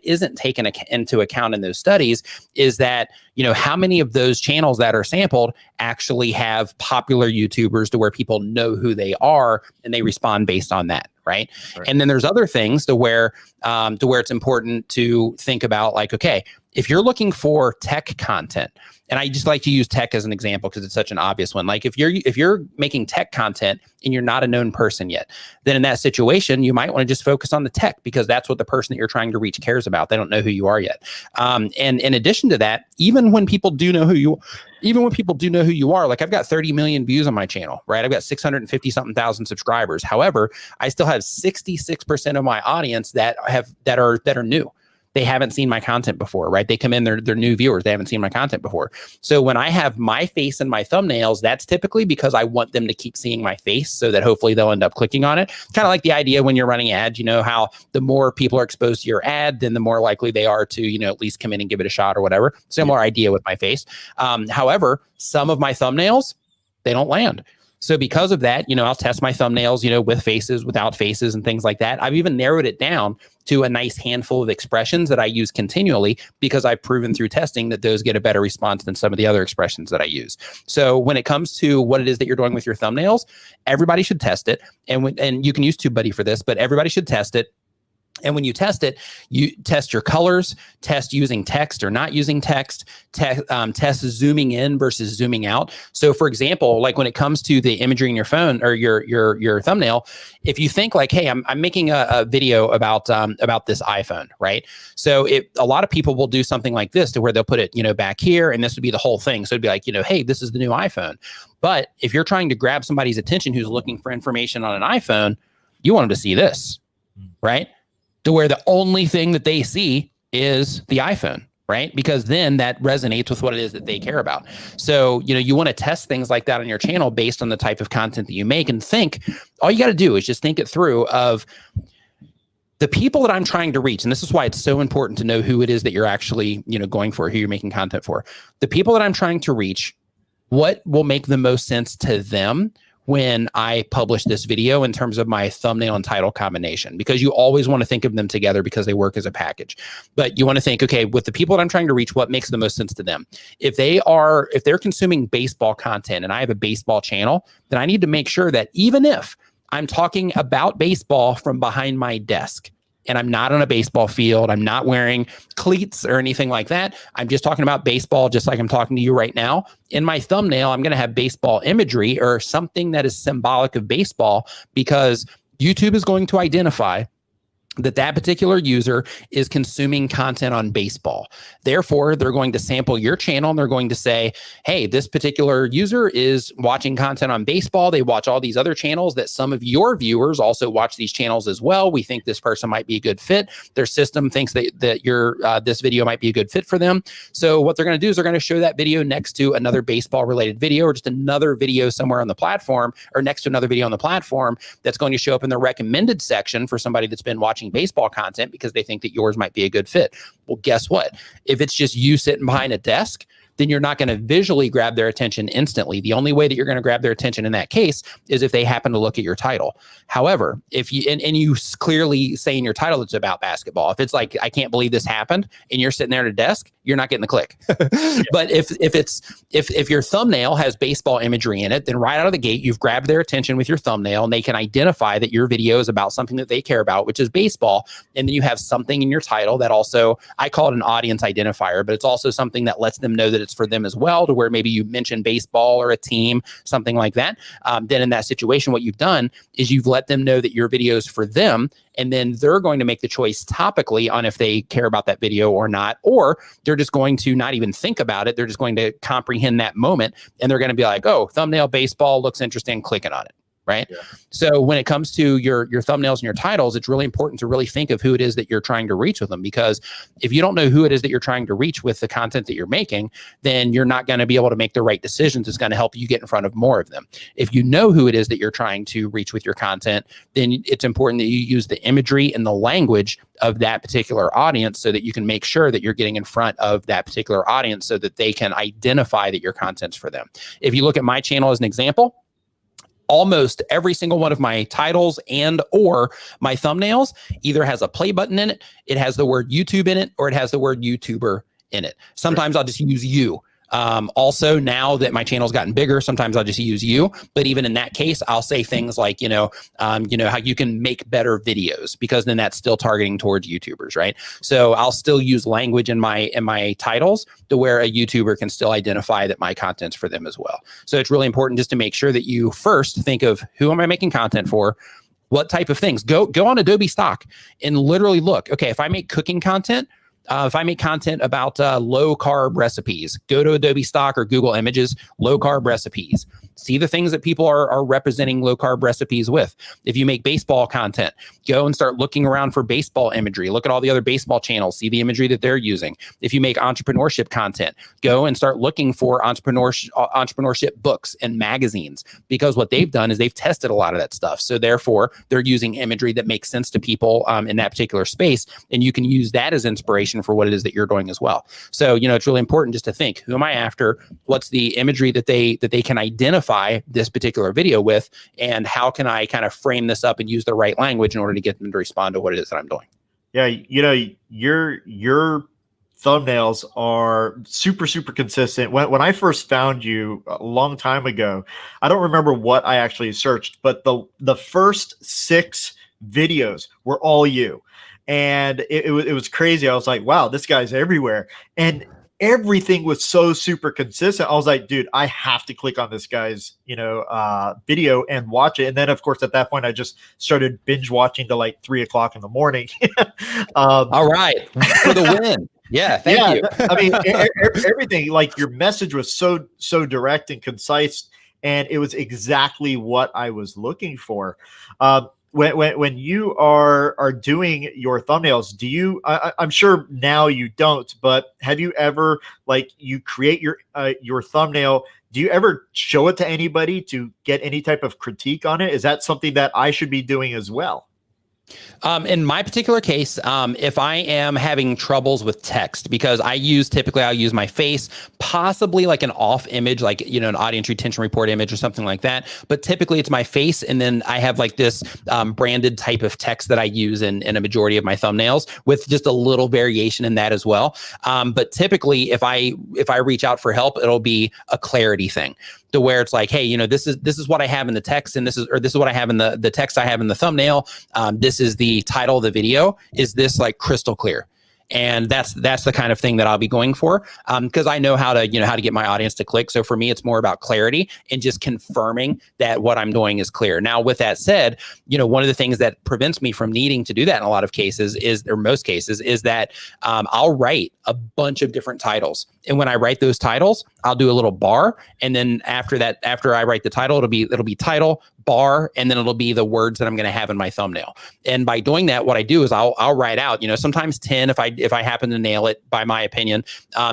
isn't taken into account in those studies is that how many of those channels that are sampled actually have popular YouTubers to where people know who they are and they respond based on that, right? And then there's other things to where it's important to think about, like, okay, if you're looking for tech content, and I just like to use tech as an example because it's such an obvious one. Like if you're making tech content and you're not a known person yet, then in that situation, you might want to just focus on the tech, because that's what the person that you're trying to reach cares about. They don't know who you are yet. And in addition to that, even when people do know who you are, like I've got 30 million views on my channel, right? I've got 650 something thousand subscribers. However, I still have 66% of my audience that are new. They haven't seen my content before, right? They come in, they're new viewers. They haven't seen my content before. So when I have my face in my thumbnails, that's typically because I want them to keep seeing my face so that hopefully they'll end up clicking on it. Kind of like the idea when you're running ads, how the more people are exposed to your ad, then the more likely they are to, at least come in and give it a shot or whatever. Similar idea with my face. However, some of my thumbnails, they don't land. So because of that, I'll test my thumbnails, with faces, without faces, and things like that. I've even narrowed it down to a nice handful of expressions that I use continually, because I've proven through testing that those get a better response than some of the other expressions that I use. So when it comes to what it is that you're doing with your thumbnails, everybody should test it. And you can use TubeBuddy for this, but everybody should test it. And when you test it, you test your colors, test using text or not using text, test zooming in versus zooming out. So for example, like when it comes to the imagery in your phone or your thumbnail, if you think like, hey, I'm making a video about this iPhone, right? So a lot of people will do something like this to where they'll put it, back here, and this would be the whole thing. So it'd be like, hey, this is the new iPhone. But if you're trying to grab somebody's attention who's looking for information on an iPhone, you want them to see this, right? To where the only thing that they see is the iPhone, right? Because then that resonates with what it is that they care about. So, you want to test things like that on your channel based on the type of content that you make, and think, all you got to do is just think it through of the people that I'm trying to reach. And this is why it's so important to know who it is that you're actually, going for, who you're making content for. The people that I'm trying to reach, what will make the most sense to them when I publish this video in terms of my thumbnail and title combination, because you always want to think of them together because they work as a package. But you want to think, okay, with the people that I'm trying to reach, what makes the most sense to them? If they're consuming baseball content and I have a baseball channel, then I need to make sure that even if I'm talking about baseball from behind my desk, and I'm not on a baseball field, I'm not wearing cleats or anything like that, I'm just talking about baseball, just like I'm talking to you right now. In my thumbnail, I'm going to have baseball imagery or something that is symbolic of baseball, because YouTube is going to identify that particular user is consuming content on baseball. Therefore, they're going to sample your channel and they're going to say, hey, this particular user is watching content on baseball. They watch all these other channels that some of your viewers also watch these channels as well. We think this person might be a good fit. Their system thinks that your this video might be a good fit for them. So what they're going to do is they're going to show that video next to another baseball related video, or just another video somewhere on the platform, or next to another video on the platform that's going to show up in the recommended section for somebody that's been watching baseball content because they think that yours might be a good fit. Well, guess what? If it's just you sitting behind a desk, then you're not going to visually grab their attention instantly. The only way that you're going to grab their attention in that case is if they happen to look at your title. However, if you, and you clearly say in your title it's about basketball, if it's like, I can't believe this happened, and you're sitting there at a desk, you're not getting the click. But if your thumbnail has baseball imagery in it, then right out of the gate, you've grabbed their attention with your thumbnail, and they can identify that your video is about something that they care about, which is baseball. And then you have something in your title that also, I call it an audience identifier, but it's also something that lets them know that it's for them as well, to where maybe you mention baseball or a team, something like that. Then in that situation, what you've done is you've let them know that your video is for them, and then they're going to make the choice topically on if they care about that video or not, or they're just going to not even think about it. They're just going to comprehend that moment, and they're going to be like, oh, thumbnail baseball looks interesting, clicking on it. Right. Yeah. So when it comes to your thumbnails and your titles, it's really important to really think of who it is that you're trying to reach with them, because if you don't know who it is that you're trying to reach with the content that you're making, then you're not going to be able to make the right decisions. It's going to help you get in front of more of them. If you know who it is that you're trying to reach with your content, then it's important that you use the imagery and the language of that particular audience so that you can make sure that you're getting in front of that particular audience so that they can identify that your content's for them. If you look at my channel as an example, almost every single one of my titles and or my thumbnails either has a play button in it, it has the word YouTube in it, or it has the word YouTuber in it. Sometimes I'll just use you. Also, now that my channel's gotten bigger, sometimes I'll just use you. But even in that case, I'll say things like, how you can make better videos, because then that's still targeting towards YouTubers, right? So I'll still use language in my titles to where a YouTuber can still identify that my content's for them as well. So it's really important just to make sure that you first think of, who am I making content for? What type of things? Go on Adobe Stock and literally look, okay, if I make cooking content, if I make content about low carb recipes, go to Adobe Stock or Google Images, low carb recipes. See the things that people are representing low carb recipes with. If you make baseball content, go and start looking around for baseball imagery. Look at all the other baseball channels, see the imagery that they're using. If you make entrepreneurship content, go and start looking for entrepreneurship books and magazines, because what they've done is they've tested a lot of that stuff. So therefore, they're using imagery that makes sense to people in that particular space, and you can use that as inspiration for what it is that you're doing as well. So, it's really important just to think, who am I after? What's the imagery that they can identify this particular video with, and how can I kind of frame this up and use the right language in order to get them to respond to what it is that I'm doing? Yeah, your thumbnails are super consistent. When I first found you a long time ago, I don't remember what I actually searched, but the first 6 videos were all you. And it was crazy. I was like, wow, this guy's everywhere. And everything was so super consistent. I was like, dude, I have to click on this guy's, video and watch it. And then, of course, at that point, I just started binge watching to like 3 o'clock in the morning. All right. For the win. Yeah. Thank you. I mean, everything, like, your message was so direct and concise, and it was exactly what I was looking for. when you are doing your thumbnails, do you, I'm sure now you don't, but have you ever, like, you create your thumbnail, do you ever show it to anybody to get any type of critique on it? Is that something that I should be doing as well? In my particular case, if I am having troubles with text, because typically I'll use my face, possibly like an off image, like, you know, an audience retention report image or something like that. But typically it's my face. And then I have like this branded type of text that I use in a majority of my thumbnails, with just a little variation in that as well. But typically if I reach out for help, it'll be a clarity thing, to where it's like, hey, you know, this is what I have in the text, and this is what I have in the text I have in the thumbnail. This is the title of the video. Is this like crystal clear? And that's the kind of thing that I'll be going for, because I know how to get my audience to click. So for me, it's more about clarity and just confirming that what I'm doing is clear. Now, with that said, you know, one of the things that prevents me from needing to do that in a lot of cases most cases is that I'll write a bunch of different titles. And when I write those titles, I'll do a little bar. And then after I write the title, it'll be title, bar, and then it'll be the words that I'm going to have in my thumbnail. And by doing that, what I do is I'll write out, you know, sometimes 10 if I happen to nail it, by my opinion.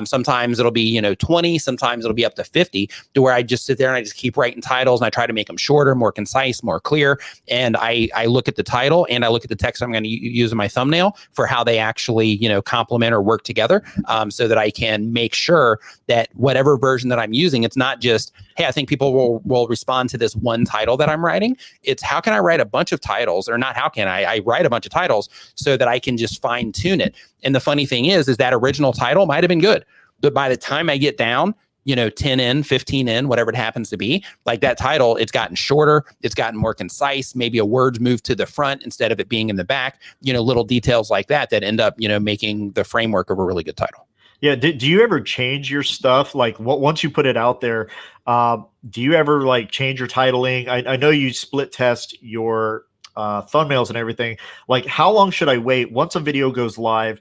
Sometimes it'll be, you know, 20, sometimes it'll be up to 50, to where I just sit there and I just keep writing titles, and I try to make them shorter, more concise, more clear. And I look at the title and I look at the text I'm going to use in my thumbnail for how they actually, you know, complement or work together, so that I can make sure that whatever version that I'm using, it's not just, hey, I think people will respond to this one title that I'm writing. It's how can I write a bunch of titles, or not how can I write a bunch of titles so that I can just fine tune it. And the funny thing is that original title might have been good, but by the time I get down, you know, 10 in, 15 in, whatever it happens to be, like that title, it's gotten shorter, it's gotten more concise, maybe a word's moved to the front instead of it being in the back, you know, little details like that end up, you know, making the framework of a really good title. Yeah. Do you ever change your stuff? Like once you put it out there, do you ever like change your titling? I know you split test your thumbnails and everything. Like, how long should I wait once a video goes live?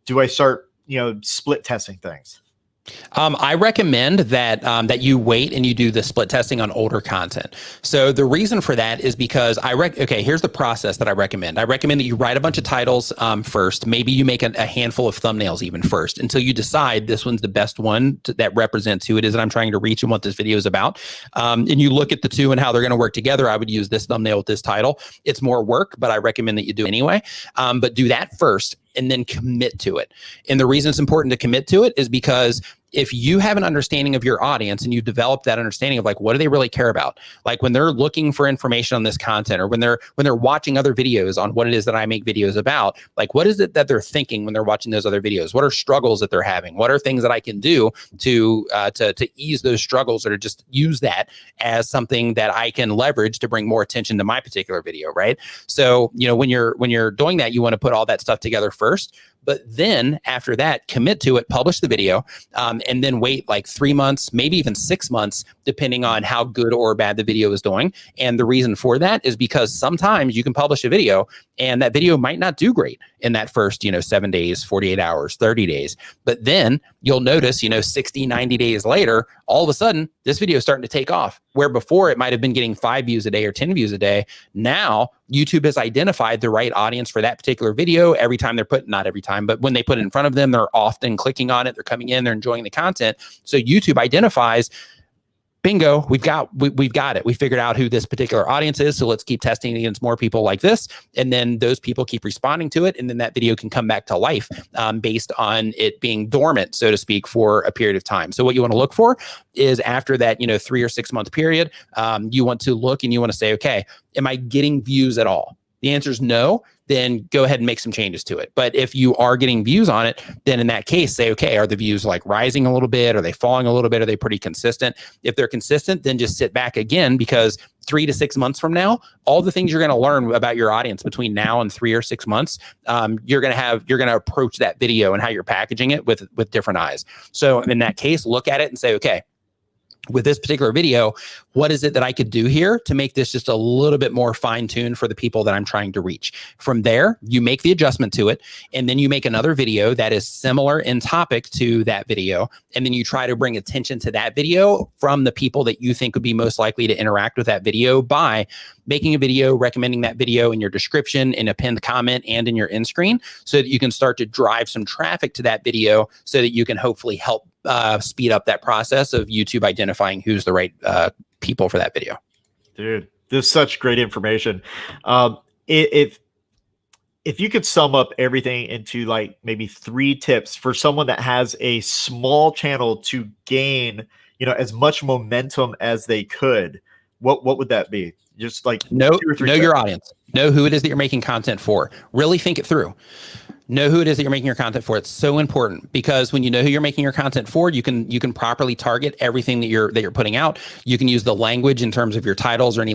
Do I start, you know, split testing things? I recommend that you wait and you do the split testing on older content. So the reason for that is because here's the process that I recommend. I recommend that you write a bunch of titles first. Maybe you make a handful of thumbnails even first, until you decide this one's the best one that represents who it is that I'm trying to reach and what this video is about. And you look at the two and how they're going to work together. I would use this thumbnail with this title. It's more work, but I recommend that you do it anyway. But do that first and then commit to it. And the reason it's important to commit to it is because if you have an understanding of your audience and you develop that understanding of like, what do they really care about? Like when they're looking for information on this content, or when they're watching other videos on what it is that I make videos about, like what is it that they're thinking when they're watching those other videos? What are struggles that they're having? What are things that I can do to ease those struggles, or to just use that as something that I can leverage to bring more attention to my particular video, right? So, you know, when you're doing that, you want to put all that stuff together first. But then after that, commit to it, publish the video, and then wait like 3 months, maybe even 6 months, depending on how good or bad the video is doing. And the reason for that is because sometimes you can publish a video and that video might not do great in that first, you know, 7 days, 48 hours, 30 days. But then you'll notice, you know, 60, 90 days later, all of a sudden, this video is starting to take off. Where before it might have been getting 5 views a day or 10 views a day. Now YouTube has identified the right audience for that particular video. Every time not every time, but when they put it in front of them, they're often clicking on it. They're coming in, they're enjoying the content. So YouTube identifies, bingo, we've got it. We figured out who this particular audience is. So let's keep testing against more people like this. And then those people keep responding to it. And then that video can come back to life based on it being dormant, so to speak, for a period of time. So what you want to look for is after that, you know, 3 or 6 month period, you want to look and you want to say, okay, am I getting views at all? The answer is no. Then go ahead and make some changes to it. But if you are getting views on it, then in that case, say, okay, are the views like rising a little bit? Are they falling a little bit? Are they pretty consistent? If they're consistent, then just sit back again, because 3 to 6 months from now, all the things you're going to learn about your audience between now and 3 or 6 months, you're going to approach that video and how you're packaging it with different eyes. So in that case, look at it and say, okay, with this particular video, what is it that I could do here to make this just a little bit more fine-tuned for the people that I'm trying to reach? From there, you make the adjustment to it, and then you make another video that is similar in topic to that video, and then you try to bring attention to that video from the people that you think would be most likely to interact with that video by making a video, recommending that video in your description, in a pinned comment, and in your end screen, so that you can start to drive some traffic to that video so that you can hopefully help speed up that process of YouTube identifying who's the right people for that video. Dude, this is such great information. If you could sum up everything into like maybe 3 tips for someone that has a small channel to gain, as much momentum as they could, what would that be? Just like know your audience, know who it is that you're making content for. Really think it through. Know who it is that you're making your content for. It's so important, because when you know who you're making your content for, you can properly target everything that you're putting out. You can use the language in terms of your titles or any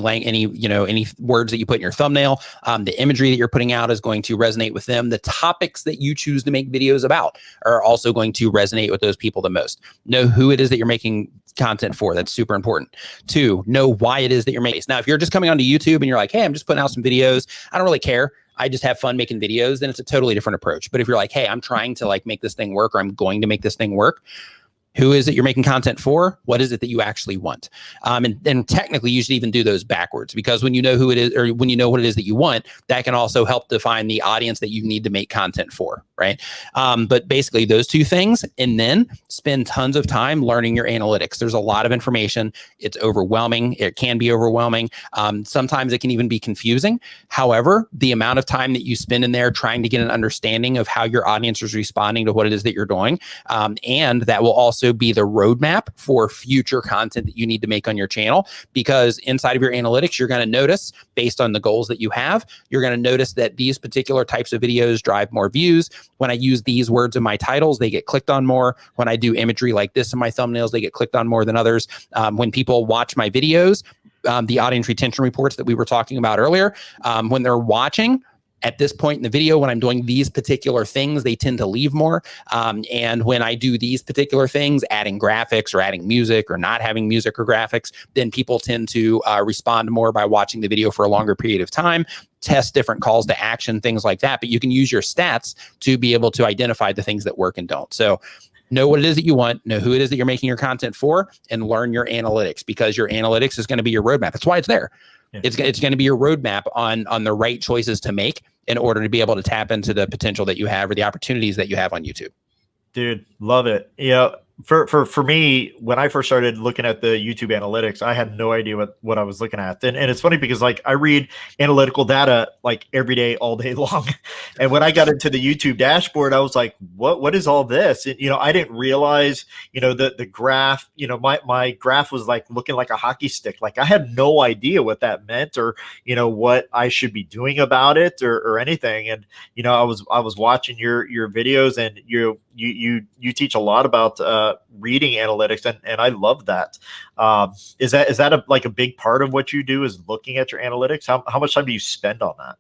words that you put in your thumbnail. The imagery that you're putting out is going to resonate with them. The topics that you choose to make videos about are also going to resonate with those people the most. Know who it is that you're making content for. That's super important. 2, know why it is that you're making. Now, if you're just coming onto YouTube and you're like, hey, I'm just putting out some videos, I don't really care, I just have fun making videos, then it's a totally different approach. But if you're like, hey, I'm trying to like make this thing work, or I'm going to make this thing work, who is it you're making content for? What is it that you actually want? And technically, you should even do those backwards, because when you know who it is, or when you know what it is that you want, that can also help define the audience that you need to make content for, right? But basically those 2 things, and then spend tons of time learning your analytics. There's a lot of information. It's overwhelming. It can be overwhelming. Sometimes it can even be confusing. However, the amount of time that you spend in there trying to get an understanding of how your audience is responding to what it is that you're doing, and that will also be the roadmap for future content that you need to make on your channel. Because inside of your analytics, you're going to notice, based on the goals that you have, you're going to notice that these particular types of videos drive more views. When I use these words in my titles, they get clicked on more. When I do imagery like this in my thumbnails, they get clicked on more than others. When people watch my videos, the audience retention reports that we were talking about earlier, when they're watching, at this point in the video, when I'm doing these particular things, they tend to leave more. And when I do these particular things, adding graphics or adding music or not having music or graphics, then people tend to respond more by watching the video for a longer period of time, test different calls to action, things like that. But you can use your stats to be able to identify the things that work and don't. So know what it is that you want, know who it is that you're making your content for, and learn your analytics, because your analytics is going to be your roadmap. That's why it's there. Yeah. It's going to be your roadmap on the right choices to make in order to be able to tap into the potential that you have, or the opportunities that you have on YouTube. Dude, love it. For me, when I first started looking at the YouTube analytics, I had no idea what I was looking at. And it's funny because like I read analytical data like every day, all day long. And when I got into the YouTube dashboard, I was like, what is all this? And, I didn't realize, the graph, my graph was like looking like a hockey stick. Like I had no idea what that meant, or, what I should be doing about it, or anything. And, I was watching your videos, and you teach a lot about reading analytics, and I love that. Is that a big part of what you do, is looking at your analytics? How much time do you spend on that?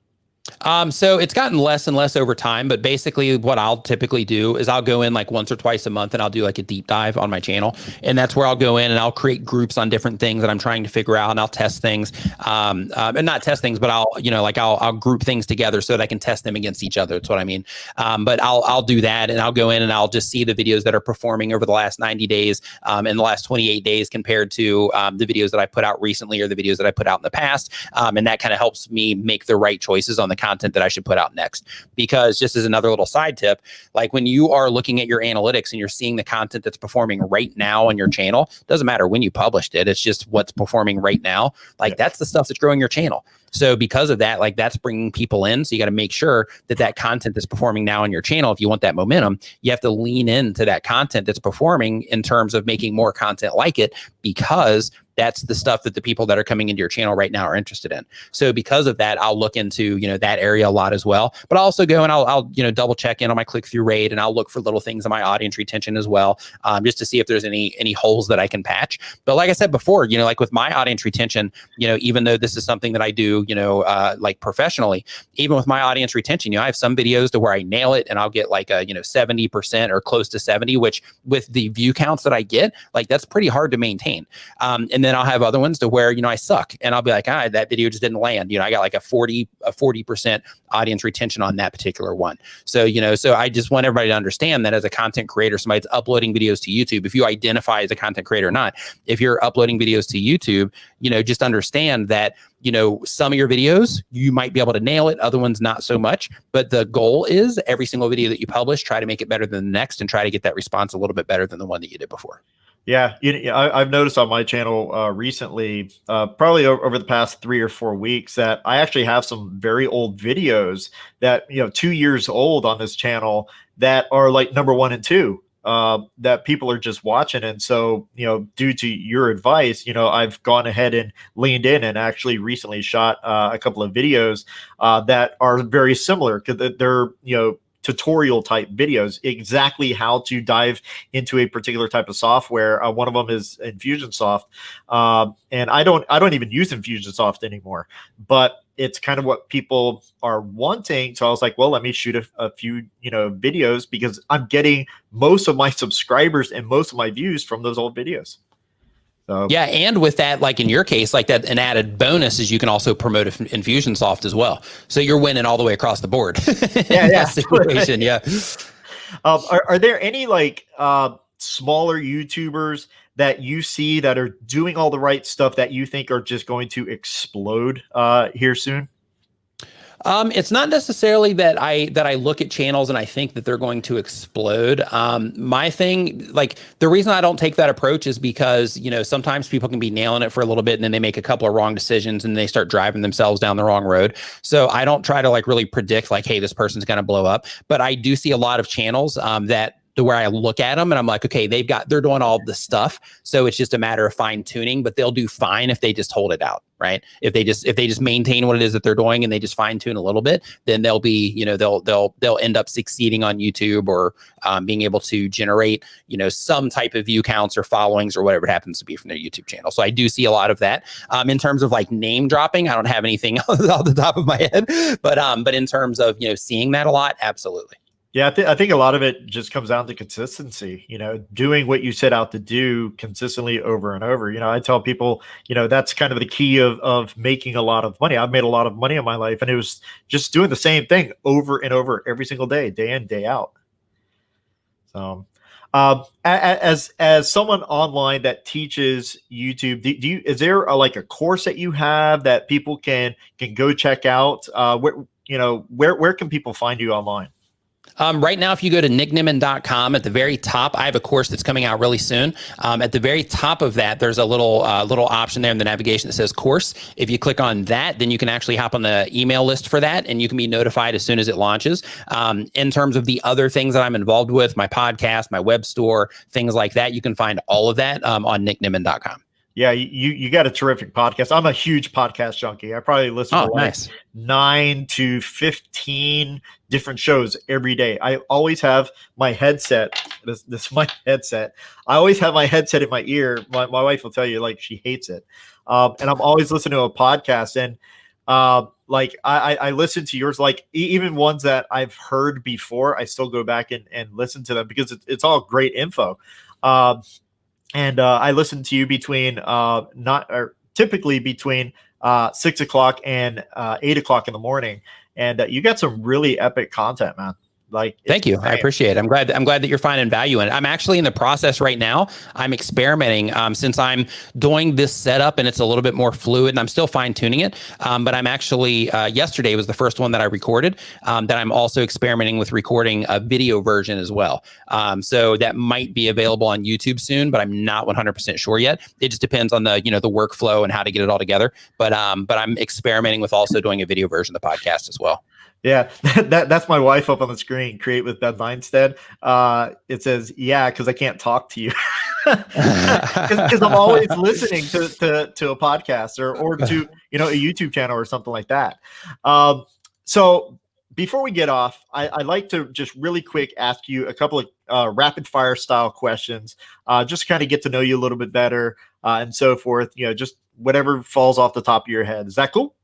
So it's gotten less and less over time, but basically what I'll typically do is I'll go in like once or twice a month, and I'll do like a deep dive on my channel. And that's where I'll go in and I'll create groups on different things that I'm trying to figure out, and I'll test things, and not test things, but I'll group things together so that I can test them against each other. That's what I mean. But I'll do that, and I'll go in and I'll just see the videos that are performing over the last 90 days, and the last 28 days compared to the videos that I put out recently, or the videos that I put out in the past. And that kind of helps me make the right choices on the content that I should put out next. Because just as another little side tip, like when you are looking at your analytics and you're seeing the content that's performing right now on your channel, doesn't matter when you published it, it's just what's performing right now. Like that's the stuff that's growing your channel. So because of that, like that's bringing people in. So you got to make sure that content that's performing now on your channel, if you want that momentum, you have to lean into that content that's performing in terms of making more content like it, because that's the stuff that the people that are coming into your channel right now are interested in. So because of that, I'll look into, that area a lot as well. But I'll also go and I'll double check in on my click-through rate, and I'll look for little things in my audience retention as well, just to see if there's any holes that I can patch. But like I said before, like with my audience retention, even though this is something that I do, like professionally, even with my audience retention, I have some videos to where I nail it and I'll get like a, 70% or close to 70, which with the view counts that I get, like that's pretty hard to maintain. And then I'll have other ones to where, you know, I suck and I'll be like, that video just didn't land. You know, I got like a 40% audience retention on that particular one. So, you know, so I just want everybody to understand that as a content creator, somebody that's uploading videos to YouTube, if you identify as a content creator or not, if you're uploading videos to YouTube, you know, just understand that, you know, some of your videos, you might be able to nail it. Other ones, not so much. But the goal is every single video that you publish, try to make it better than the next and try to get that response a little bit better than the one that you did before. Yeah, I've noticed on my channel recently, probably over the past 3 or 4 weeks, that I actually have some very old videos that, you know, 2 years old on this channel that are like #1 and 2 that people are just watching. And so, you know, due to your advice, you know, I've gone ahead and leaned in and actually recently shot a couple of videos that are very similar because they're, you know, tutorial type videos, exactly how to dive into a particular type of software. One of them is Infusionsoft, and I don't even use Infusionsoft anymore, but it's kind of what people are wanting. So I was like, well, let me shoot a few, you know, videos because I'm getting most of my subscribers and most of my views from those old videos. So, yeah, and with that, like in your case, like that, an added bonus is you can also promote Infusionsoft as well. So you're winning all the way across the board. Yeah. Situation, yeah. Are there any like smaller YouTubers that you see that are doing all the right stuff that you think are just going to explode here soon? It's not necessarily that I look at channels and I think that they're going to explode. My thing, like the reason I don't take that approach is because, you know, sometimes people can be nailing it for a little bit and then they make a couple of wrong decisions and they start driving themselves down the wrong road. So I don't try to like really predict like, hey, this person's going to blow up. But I do see a lot of channels that to where I look at them and I'm like, okay, they're doing all this stuff. So it's just a matter of fine tuning, but they'll do fine if they just hold it out, right? If they just maintain what it is that they're doing and they just fine tune a little bit, then they'll be, you know, they'll end up succeeding on YouTube or being able to generate, you know, some type of view counts or followings or whatever it happens to be from their YouTube channel. So I do see a lot of that. In terms of like name dropping, I don't have anything off the top of my head, but in terms of, you know, seeing that a lot, absolutely. Yeah, I think a lot of it just comes down to consistency, you know, doing what you set out to do consistently over and over. You know, I tell people, you know, that's kind of the key of making a lot of money. I've made a lot of money in my life, and it was just doing the same thing over and over every single day, day in, day out. So as someone online that teaches YouTube, is there like a course that you have that people can go check out? Where can people find you online? Right now, if you go to 𝐋𝐞𝐿 at the very top, I have a course that's coming out really soon. At the very top of that, there's a little option there in the navigation that says course. If you click on that, then you can actually hop on the email list for that, and you can be notified as soon as it launches. In terms of the other things that I'm involved with, my podcast, my web store, things like that, you can find all of that on 𝐋𝐞𝐿.com. Yeah, you got a terrific podcast. I'm a huge podcast junkie. I probably listen to like 9 to 15 different shows every day. I always have my headset. This is my headset. I always have my headset in my ear. My wife will tell you like she hates it. And I'm always listening to a podcast. And like I listen to yours, like even ones that I've heard before, I still go back and listen to them because it's all great info. And I listen to you between typically between 6 o'clock and 8 o'clock in the morning, and you got some really epic content, man. Like, thank you. I appreciate it. I'm glad that you're finding value in it. I'm actually in the process right now. I'm experimenting since I'm doing this setup and it's a little bit more fluid and I'm still fine tuning it. But I'm actually, yesterday was the first one that I recorded that I'm also experimenting with recording a video version as well. So that might be available on YouTube soon, but I'm not 100% sure yet. It just depends on the, you know, the workflow and how to get it all together. But I'm experimenting with also doing a video version of the podcast as well. Yeah, that's my wife up on the screen. Create with Ben Leinstead. It says, "Yeah, because I can't talk to you," because I'm always listening to a podcast or to, you know, a YouTube channel or something like that. So before we get off, I'd like to just really quick ask you a couple of rapid fire style questions, just kind of get to know you a little bit better and so forth. You know, just whatever falls off the top of your head. Is that cool?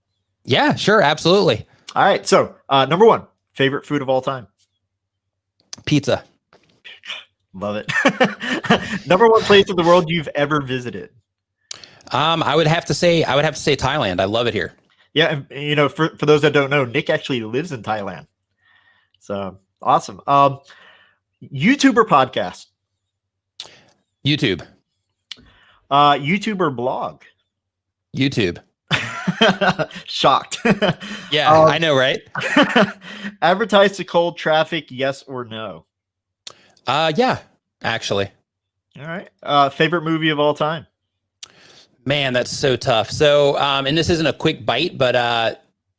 Yeah, sure, absolutely. All right. So, number 1, favorite food of all time? Pizza. Love it. Number 1 place in the world you've ever visited? I would have to say Thailand. I love it here. Yeah, and you know, for those that don't know, Nick actually lives in Thailand. So awesome. YouTube or podcast? YouTube. YouTube or blog? YouTube. Shocked. Yeah, I know, right? Advertise to cold traffic, yes or no? Yeah, actually. All right. Favorite movie of all time? Man, that's so tough. So, and this isn't a quick bite, but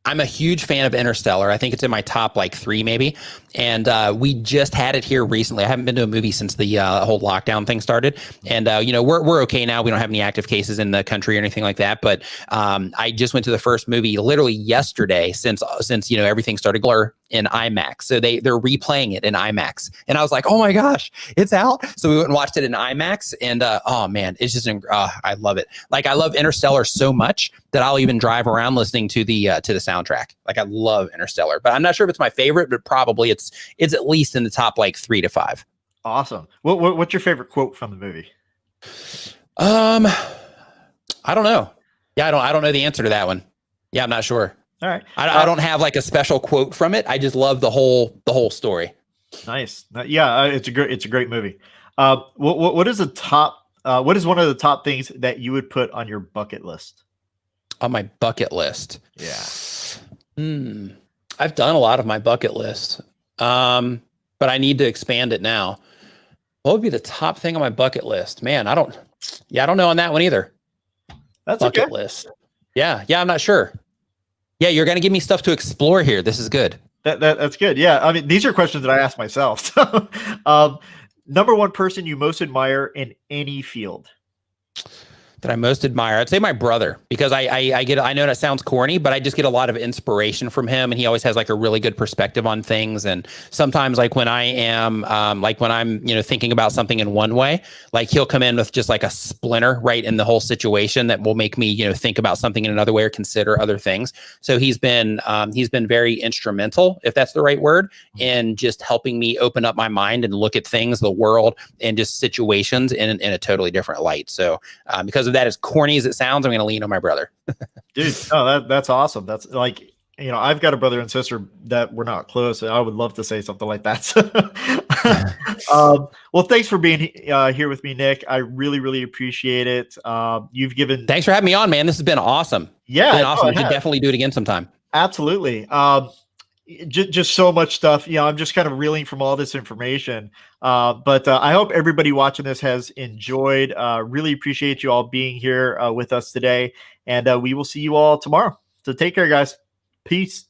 I'm a huge fan of Interstellar. I think it's in my top like 3 maybe. And we just had it here recently. I haven't been to a movie since the whole lockdown thing started. And, you know, we're okay now. We don't have any active cases in the country or anything like that. But I just went to the first movie literally yesterday since, you know, everything started blur in IMAX. So they're replaying it in IMAX. And I was like, oh my gosh, it's out. So we went and watched it in IMAX. And oh man, it's just, I love it. Like I love Interstellar so much that I'll even drive around listening to the soundtrack. Like I love Interstellar, but I'm not sure if it's my favorite, but probably it's at least in the top like 3 to 5. Awesome. What's your favorite quote from the movie? I don't know. Yeah, I don't know the answer to that one. Yeah, I'm not sure. All right. I don't have like a special quote from it. I just love the whole story. Nice. Yeah, it's a great movie. What is what is one of the top things that you would put on your bucket list? On my bucket list. Yeah. I've done a lot of my bucket list. But I need to expand it now. What would be the top thing on my bucket list? Man, I don't know on that one either. That's bucket okay. list. Yeah, I'm not sure. Yeah, you're gonna give me stuff to explore here. This is good. That's good. Yeah, I mean, these are questions that I ask myself. So, number one person you most admire in any field? That I most admire, I'd say my brother, because I know that sounds corny, but I just get a lot of inspiration from him, and he always has like a really good perspective on things. And sometimes like when I am when I'm, you know, thinking about something in one way, like he'll come in with just like a splinter right in the whole situation that will make me, you know, think about something in another way or consider other things. So he's been very instrumental, if that's the right word, in just helping me open up my mind and look at things, the world, and just situations in a totally different light. So because of that, as corny as it sounds, I'm going to lean on my brother. Dude, no, that's awesome. That's like, you know, I've got a brother and sister that we're not close, and I would love to say something like that. Well, thanks for being here with me, Nick. I really, really appreciate it. Thanks for having me on, man. This has been awesome. Yeah, been awesome. We should definitely do it again sometime. Absolutely. Just so much stuff. You know, I'm just kind of reeling from all this information. But I hope everybody watching this has enjoyed. Really appreciate you all being here with us today. And we will see you all tomorrow. So take care, guys. Peace.